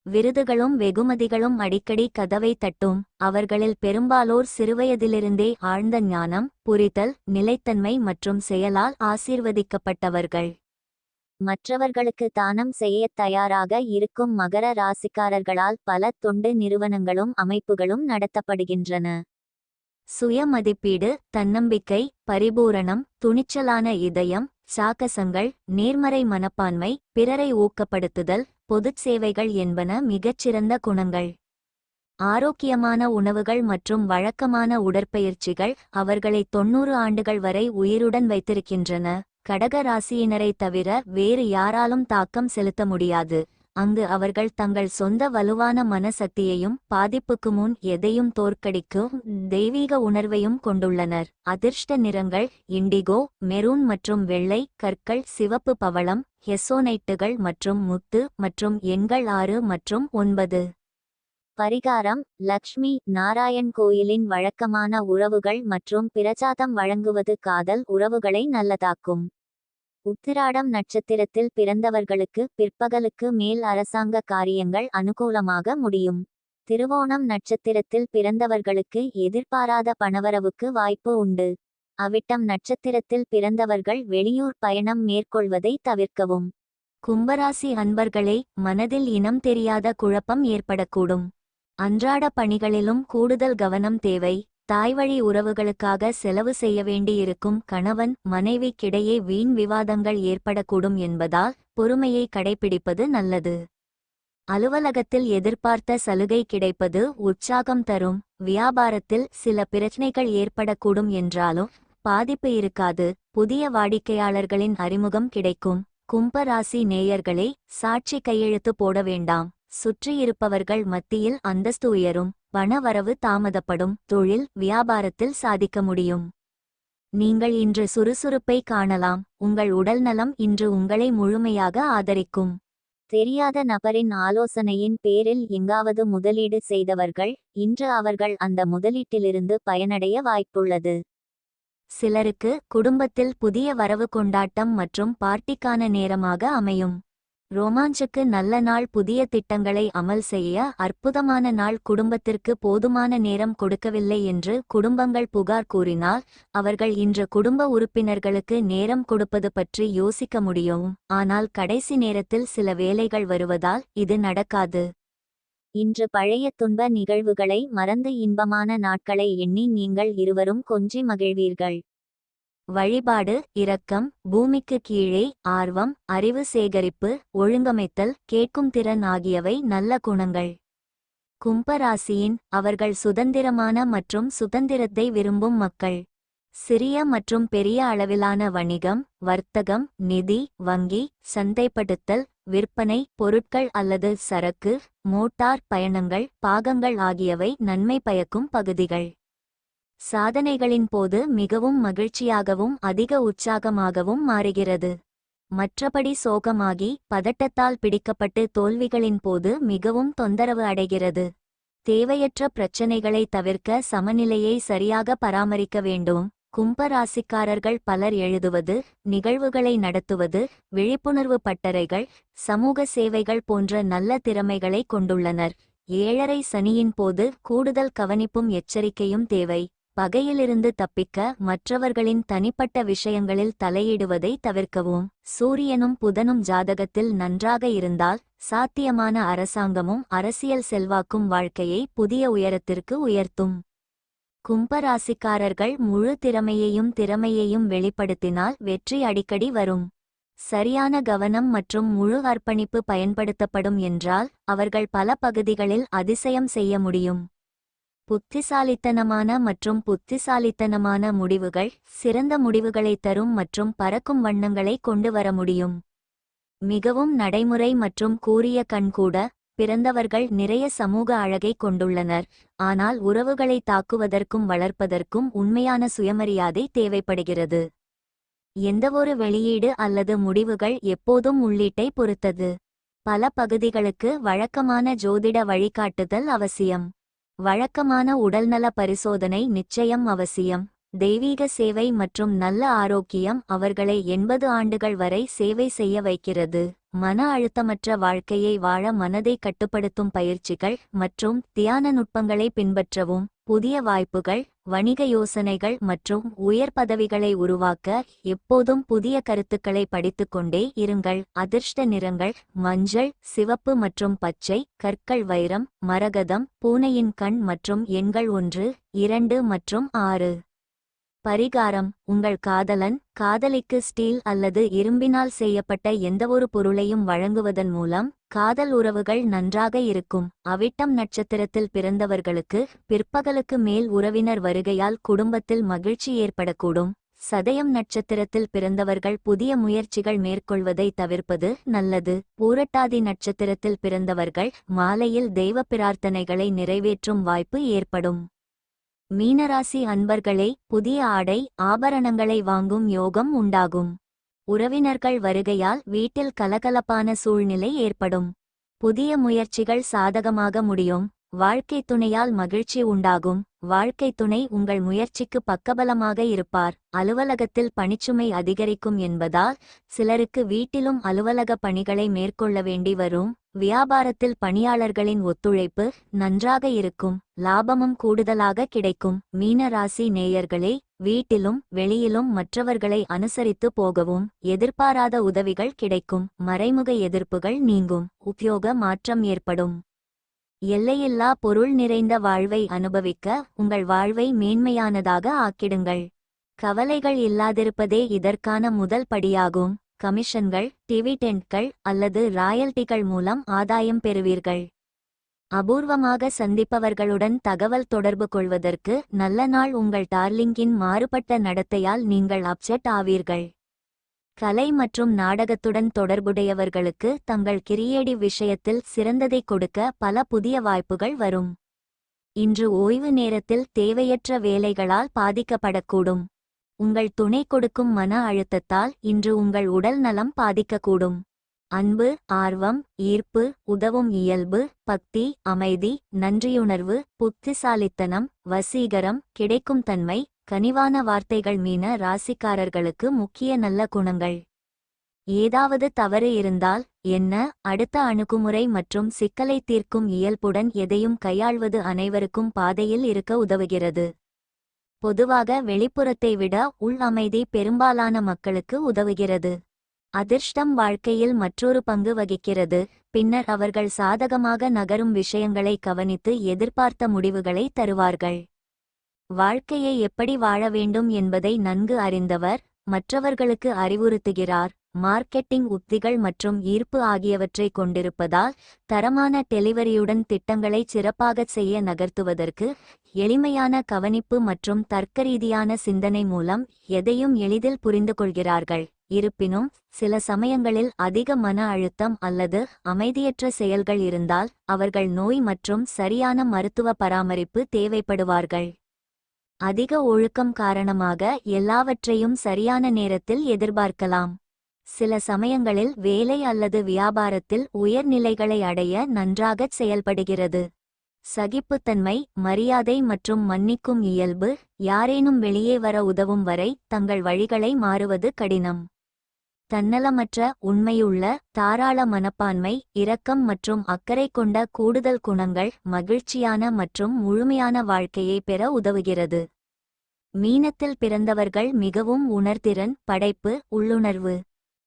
விருதுகளும் வெகுமதிகளும் அடிக்கடி கதவை தட்டும். அவர்களில் பெரும்பாலோர் சிறுவயதிலிருந்தே ஆழ்ந்த ஞானம், புரிதல், நிலைத்தன்மை மற்றும் செயலால் ஆசீர்வதிக்கப்பட்டவர்கள். மற்றவர்களுக்கு தானம் செய்யத் தயாராக இருக்கும் மகர ராசிக்காரர்களால் பல தொண்டு நிறுவனங்களும் அமைப்புகளும் நடத்தப்படுகின்றன. சுய மதிப்பீடு, தன்னம்பிக்கை, பரிபூரணம், துணிச்சலான இதயம், சாகசங்கள், நேர்மறை மனப்பான்மை, பிறரை ஊக்கப்படுத்துதல், பொதுச் சேவைகள் என்பன மிகச்சிறந்த குணங்கள். ஆரோக்கியமான உணவுகள் மற்றும் வழக்கமான உடற்பயிற்சிகள் அவர்களை 90 ஆண்டுகள் வரை உயிருடன் வைத்திருக்கின்றன. கடக ராசியினரை தவிர வேறு யாராலும் தாக்கம் செலுத்த முடியாது. அங்கு அவர்கள் தங்கள் சொந்த வலுவான மனசக்தியையும் பாதிப்புக்கு முன் எதையும் தோற்கடிக்கும் தெய்வீக உணர்வையும் கொண்டுள்ளனர். அதிர்ஷ்ட நிறங்கள் இண்டிகோ, மெரூன் மற்றும் வெள்ளை, கற்கள் சிவப்பு, பவளம், ஹெசோனைட்டுகள் மற்றும் முத்து மற்றும் எண்கள் 6 மற்றும் 9. பரிகாரம்: லக்ஷ்மி நாராயண் கோயிலின் வழக்கமான உறவுகள் மற்றும் பிரசாதம் வழங்குவது காதல் உறவுகளை நல்லதாக்கும். உத்திராடம் நட்சத்திரத்தில் பிறந்தவர்களுக்கு பிற்பகலுக்கு மேல் அரசாங்க காரியங்கள் அனுகூலமாக முடியும். திருவோணம் நட்சத்திரத்தில் பிறந்தவர்களுக்கு எதிர்பாராத பணவரவுக்கு வாய்ப்பு உண்டு. அவிட்டம் நட்சத்திரத்தில் பிறந்தவர்கள் வெளியூர் பயணம் மேற்கொள்வதை தவிர்க்கவும். கும்பராசி அன்பர்களே, மனதில் இனம் தெரியாத குழப்பம் ஏற்படக்கூடும். அன்றாட பணிகளிலும் கூடுதல் கவனம் தேவை. தாய்வழி உறவுகளுக்காக செலவு செய்ய வேண்டியிருக்கும். கணவன் மனைவிக்கிடையே வீண் விவாதங்கள் ஏற்படக்கூடும் என்பதால் பொறுமையை கடைபிடிப்பது நல்லது. அலுவலகத்தில் எதிர்பார்த்த சலுகை கிடைப்பது உற்சாகம் தரும். வியாபாரத்தில் சில பிரச்சனைகள் ஏற்படக்கூடும் என்றாலும் பாதிப்பு இருக்காது. புதிய வாடிக்கையாளர்களின் அறிமுகம் கிடைக்கும். கும்பராசி நேயர்களே, சாட்சி கையெழுத்து போட வேண்டாம். சுற்றியிருப்பவர்கள் மத்தியில் அந்தஸ்து உயரும். பண வரவு தாமதப்படும். தொழில் வியாபாரத்தில் சாதிக்க முடியும். நீங்கள் இன்று சுறுசுறுப்பை காணலாம். உங்கள் உடல்நலம் இன்று உங்களை முழுமையாக ஆதரிக்கும். தெரியாத நபரின் ஆலோசனையின் பேரில் எங்காவது முதலீடு செய்தவர்கள் இன்று அவர்கள் அந்த முதலீட்டிலிருந்து பயனடைய வாய்ப்புள்ளது. சிலருக்கு குடும்பத்தில் புதிய வரவு கொண்டாட்டம் மற்றும் பார்ட்டிக்கான நேரமாக அமையும். ரோமாஞ்சுக்கு நல்ல நாள். புதிய திட்டங்களை அமல் செய்ய அற்புதமான நாள். குடும்பத்திற்கு போதுமான நேரம் கொடுக்கவில்லை என்று குடும்பங்கள் புகார் கூறினால் அவர்கள் இன்று குடும்ப உறுப்பினர்களுக்கு நேரம் கொடுப்பது பற்றி யோசிக்க முடியும். ஆனால் கடைசி நேரத்தில் சில வேலைகள் வருவதால் இது நடக்காது. இன்று பழைய துன்ப நிகழ்வுகளை மறந்து இன்பமான நாட்களை எண்ணி நீங்கள் இருவரும் கொஞ்சி மகிழ்வீர்கள். வழிபாடு: இரக்கம், பூமிக்கு கீழே, ஆர்வம், அறிவு சேகரிப்பு, ஒழுங்கமைத்தல், கேட்கும் திறன் ஆகியவை நல்ல குணங்கள். கும்பராசியின் அவர்கள் சுதந்திரமான மற்றும் சுதந்திரத்தை விரும்பும் மக்கள். சிறிய மற்றும் பெரிய அளவிலான வணிகம், வர்த்தகம், நிதி, வங்கி, சந்தைப்படுத்தல், விற்பனை, பொருட்கள் அல்லது சரக்கு, மோட்டார் பயணங்கள், பாகங்கள் ஆகியவை நன்மை பயக்கும் பகுதிகள். சாதனைகளின் போது மிகவும் மகிழ்ச்சியாகவும் அதிக உற்சாகமாகவும் மாறுகிறது. மற்றபடி சோகமாகி பதட்டத்தால் பிடிக்கப்பட்டு தோல்விகளின் போது மிகவும் தொந்தரவு அடைகிறது. தேவையற்ற பிரச்சனைகளை தவிர்க்க சமநிலையை சரியாக பராமரிக்க வேண்டும். கும்பராசிக்காரர்கள் பலர் எழுதுவது, நிகழ்வுகளை நடத்துவது, விழிப்புணர்வு பட்டறைகள், சமூக சேவைகள் போன்ற நல்ல திறமைகளை கொண்டுள்ளனர். 7.5 சனியின் போது கூடுதல் கவனிப்பும் எச்சரிக்கையும் தேவை. பகையிலிருந்து தப்பிக்க மற்றவர்களின் தனிப்பட்ட விஷயங்களில் தலையிடுவதை தவிர்க்கவும். சூரியனும் புதனும் ஜாதகத்தில் நன்றாக இருந்தால் சாத்தியமான அரசாங்கமும் அரசியல் செல்வாக்கும் வாழ்க்கையை புதிய உயரத்திற்கு உயர்த்தும். கும்பராசிக்காரர்கள் முழு திறமையையும் வெளிப்படுத்தினால் வெற்றி அடிக்கடி வரும். சரியான கவனம் மற்றும் முழு அர்ப்பணிப்பு பயன்படுத்தப்படும் என்றால் அவர்கள் பல பகுதிகளில் அதிசயம் செய்ய முடியும். புத்திசாலித்தனமான மற்றும் புத்திசாலித்தனமான முடிவுகள் சிறந்த முடிவுகளை தரும் மற்றும் பறக்கும் வண்ணங்களை கொண்டு வர முடியும். மிகவும் நடைமுறை மற்றும் கூரிய கண்கூட பிறந்தவர்கள் நிறைய சமூக அழகை கொண்டுள்ளனர், ஆனால் உறவுகளை தாக்குவதற்கும் வளர்ப்பதற்கும் உண்மையான சுயமரியாதை தேவைப்படுகிறது. எந்தவொரு வெளியீடு அல்லது முடிவுகள் எப்போதும் உள்ளீட்டை பொறுத்தது. பல பகுதிகளுக்கு வழக்கமான ஜோதிட வழிகாட்டுதல் அவசியம். வழக்கமான உடல்நல பரிசோதனை நிச்சயம் அவசியம். தெய்வீக சேவை மற்றும் நல்ல ஆரோக்கியம் அவர்களை 80 ஆண்டுகள் வரை சேவை செய்ய வைக்கிறது. மன அழுத்தமற்ற வாழ்க்கையை வாழ மனதை கட்டுப்படுத்தும் பயிற்சிகள் மற்றும் தியான நுட்பங்களை பின்பற்றவும். புதிய வாய்ப்புகள், வணிக யோசனைகள் மற்றும் உயர் பதவிகளை உருவாக்க எப்போதும் புதிய கருத்துக்களை படித்துக்கொண்டே இருங்கள். அதிர்ஷ்ட நிறங்கள் மஞ்சள், சிவப்பு மற்றும் பச்சை. கற்கள் வைரம், மரகதம், பூனையின் கண் மற்றும் எண்கள் 1, 2 மற்றும் 6. பரிகாரம்: உங்கள் காதலன் காதலிக்கு ஸ்டீல் அல்லது இரும்பினால் செய்யப்பட்ட எந்தவொரு பொருளையும் வழங்குவதன் மூலம் காதல் உறவுகள் நன்றாக இருக்கும். அவிட்டம் நட்சத்திரத்தில் பிறந்தவர்களுக்கு பிற்பகலுக்கு மேல் உறவினர் வருகையால் குடும்பத்தில் மகிழ்ச்சி ஏற்படக்கூடும். சதயம் நட்சத்திரத்தில் பிறந்தவர்கள் புதிய முயற்சிகள் மேற்கொள்வதை தவிர்ப்பது நல்லது. பூரட்டாதி நட்சத்திரத்தில் பிறந்தவர்கள் மாலையில் தெய்வ பிரார்த்தனைகளை நிறைவேற்றும் வாய்ப்பு ஏற்படும். மீனராசி அன்பர்களே, புதிய ஆடை ஆபரணங்களை வாங்கும் யோகம் உண்டாகும். உறவினர்கள் வருகையால் வீட்டில் கலகலப்பான சூழ்நிலை ஏற்படும். புதிய முயற்சிகள் சாதகமாக முடியும். வாழ்க்கை துணையால் மகிழ்ச்சி உண்டாகும். வாழ்க்கை துணை உங்கள் முயற்சிக்கு பக்கபலமாக இருப்பார். அலுவலகத்தில் பணிச்சுமை அதிகரிக்கும் என்பதால் சிலருக்கு வீட்டிலும் அலுவலக பணிகளை மேற்கொள்ள வேண்டி வரும். வியாபாரத்தில் பணியாளர்களின் ஒத்துழைப்பு நன்றாக இருக்கும். லாபமும் கூடுதலாக கிடைக்கும். மீன ராசி நேயர்களே, வீட்டிலும் வெளியிலும் மற்றவர்களை அனுசரித்து போகவும். எதிர்பாராத உதவிகள் கிடைக்கும். மறைமுக எதிர்ப்புகள் நீங்கும். உத்தியோக மாற்றம் ஏற்படும். எல்லையில்லா பொருள் நிறைந்த வாழ்வை அனுபவிக்க உங்கள் வாழ்வை மேன்மையானதாக ஆக்கிடுங்கள். கவலைகள் இல்லாதிருப்பதே இதற்கான முதல் படியாகும். கமிஷன்கள், டிவிடெண்ட்கள் அல்லது ராயல்டிகள் மூலம் ஆதாயம் பெறுவீர்கள். அபூர்வமாக சந்திப்பவர்களுடன் தகவல் தொடர்பு கொள்வதற்கு நல்ல நாள். உங்கள் டார்லிங்கின் மாறுபட்ட நடத்தையால் நீங்கள் அப்செட் ஆவீர்கள். கலை மற்றும் நாடகத்துடன் தொடர்புடையவர்களுக்கு தங்கள் கிரியேட்டிவ் விஷயத்தில் சிறந்ததை கொடுக்க பல புதிய வாய்ப்புகள் வரும். இன்று ஓய்வு நேரத்தில் தேவையற்ற வேலைகளால் பாதிக்கப்படக்கூடும். உங்கள் துணை கொடுக்கும் மன அழுத்தத்தால் இன்று உங்கள் உடல் நலம் பாதிக்கக்கூடும். அன்பு, ஆர்வம், ஈர்ப்பு, உதவும் இயல்பு, பக்தி, அமைதி, நன்றியுணர்வு, புத்திசாலித்தனம், வசீகரம், கிடைக்கும் தன்மை, கனிவான வார்த்தைகள் மீன ராசிக்காரர்களுக்கு முக்கிய நல்ல குணங்கள். ஏதாவது தவறு இருந்தால் என்ன அடுத்த அணுகுமுறை மற்றும் சிக்கலை தீர்க்கும் இயல்புடன் எதையும் கையாள்வது அனைவருக்கும் பாதையில் இருக்க உதவுகிறது. பொதுவாக வெளிப்புறத்தை விட உள் அமைதி பெரும்பாலான மக்களுக்கு உதவுகிறது. அதிர்ஷ்டம் வாழ்க்கையில் மற்றொரு பங்கு வகிக்கிறது. பின்னர் அவர்கள் சாதகமாக நகரும் விஷயங்களை கவனித்து எதிர்பார்த்த முடிவுகளை தருவார்கள். வாழ்க்கையை எப்படி வாழ வேண்டும் என்பதை நன்கு அறிந்தவர் மற்றவர்களுக்கு அறிவுறுத்துகிறார். மார்க்கெட்டிங் உத்திகள் மற்றும் ஈர்ப்பு ஆகியவற்றை கொண்டிருப்பதால் தரமான டெலிவரியுடன் திட்டங்களை சிறப்பாக செய்ய நகர்த்துவதற்கு எளிமையான கவனிப்பு மற்றும் தர்க்கரீதியான சிந்தனை மூலம் எதையும் எளிதில் புரிந்து கொள்கிறார்கள். இருப்பினும் சில சமயங்களில் அதிக மன அழுத்தம் அல்லது அமைதியற்ற செயல்கள் இருந்தால் அவர்கள் நோய் மற்றும் சரியான மருத்துவ பராமரிப்பு தேவைப்படுவார்கள். அதிக ஒழுக்கம் காரணமாக எல்லாவற்றையும் சரியான நேரத்தில் எதிர்பார்க்கலாம். சில சமயங்களில் வேலை அல்லது வியாபாரத்தில் உயர்நிலைகளை அடைய நன்றாகச் செயல்படுகிறது. சகிப்புத்தன்மை, மரியாதை மற்றும் மன்னிக்கும் இயல்பு யாரேனும் வெளியே வர உதவும் வரை தங்கள் வழிகளை மாறுவது கடினம். தன்னலமற்ற, உண்மையுள்ள, தாராள மனப்பான்மை, இரக்கம் மற்றும் அக்கறை கொண்ட கூடுதல் குணங்கள் மகிழ்ச்சியான மற்றும் முழுமையான வாழ்க்கையை பெற உதவுகிறது. மீனத்தில் பிறந்தவர்கள் மிகவும் உணர்திறன், படைப்பு, உள்ளுணர்வு.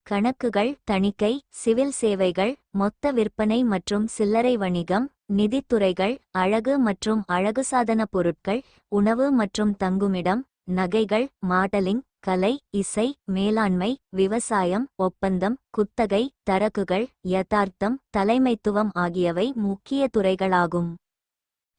கணக்குகள், தணிக்கை, சிவில் சேவைகள், மொத்த விற்பனை மற்றும் சில்லறை வணிகம், நிதித்துறைகள், அழகு மற்றும் அழகுசாதன பொருட்கள், உணவு மற்றும் தங்குமிடம், நகைகள், மாடலிங், கலை, இசை, மேலாண்மை, விவசாயம், ஒப்பந்தம், குத்தகை, தரகுகள், யதார்த்தம், தலைமைத்துவம் ஆகியவை முக்கிய துறைகளாகும்.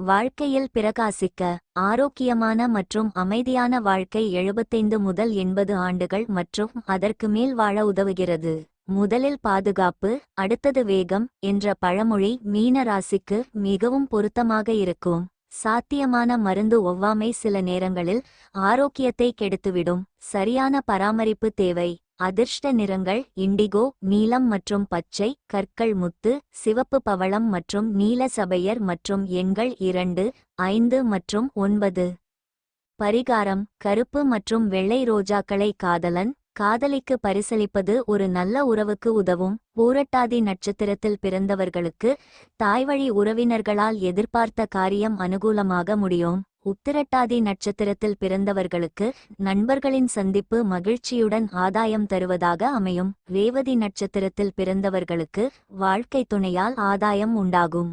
வாழ்க்கையில் பிரகாசிக்க ஆரோக்கியமான மற்றும் அமைதியான வாழ்க்கை 75 முதல் 80 ஆண்டுகள் மற்றும் அதற்கு மேல் வாழ உதவுகிறது. முதலில் பாதுகாப்பு, அடுத்தது வேகம் என்ற பழமொழி மீன ராசிக்கு மிகவும் பொருத்தமாக இருக்கும். சாத்தியமான மருந்து ஒவ்வாமை சில நேரங்களில் ஆரோக்கியத்தை கெடுத்துவிடும். சரியான பராமரிப்பு தேவை. அதிர்ஷ்ட நிறங்கள் இண்டிகோ, நீலம் மற்றும் பச்சை, கற்கள் முத்து, சிவப்பு பவளம் மற்றும் நீல சபையர் மற்றும் எண்கள் 2, 5 மற்றும் 9. பரிகாரம் கருப்பு மற்றும் வெள்ளை ரோஜாக்களை காதலன் காதலிக்கு பரிசளிப்பது ஒரு நல்ல உறவுக்கு உதவும். பூரட்டாதி நட்சத்திரத்தில் பிறந்தவர்களுக்கு தாய்வழி உறவினர்களால் எதிர்பார்த்த காரியம் அனுகூலமாக முடியும். உத்திரட்டாதி நட்சத்திரத்தில் பிறந்தவர்களுக்கு நண்பர்களின் சந்திப்பு மகிழ்ச்சியுடன் ஆதாயம் தருவதாக அமையும். ரேவதி நட்சத்திரத்தில் பிறந்தவர்களுக்கு வாழ்க்கை துணையால் ஆதாயம் உண்டாகும்.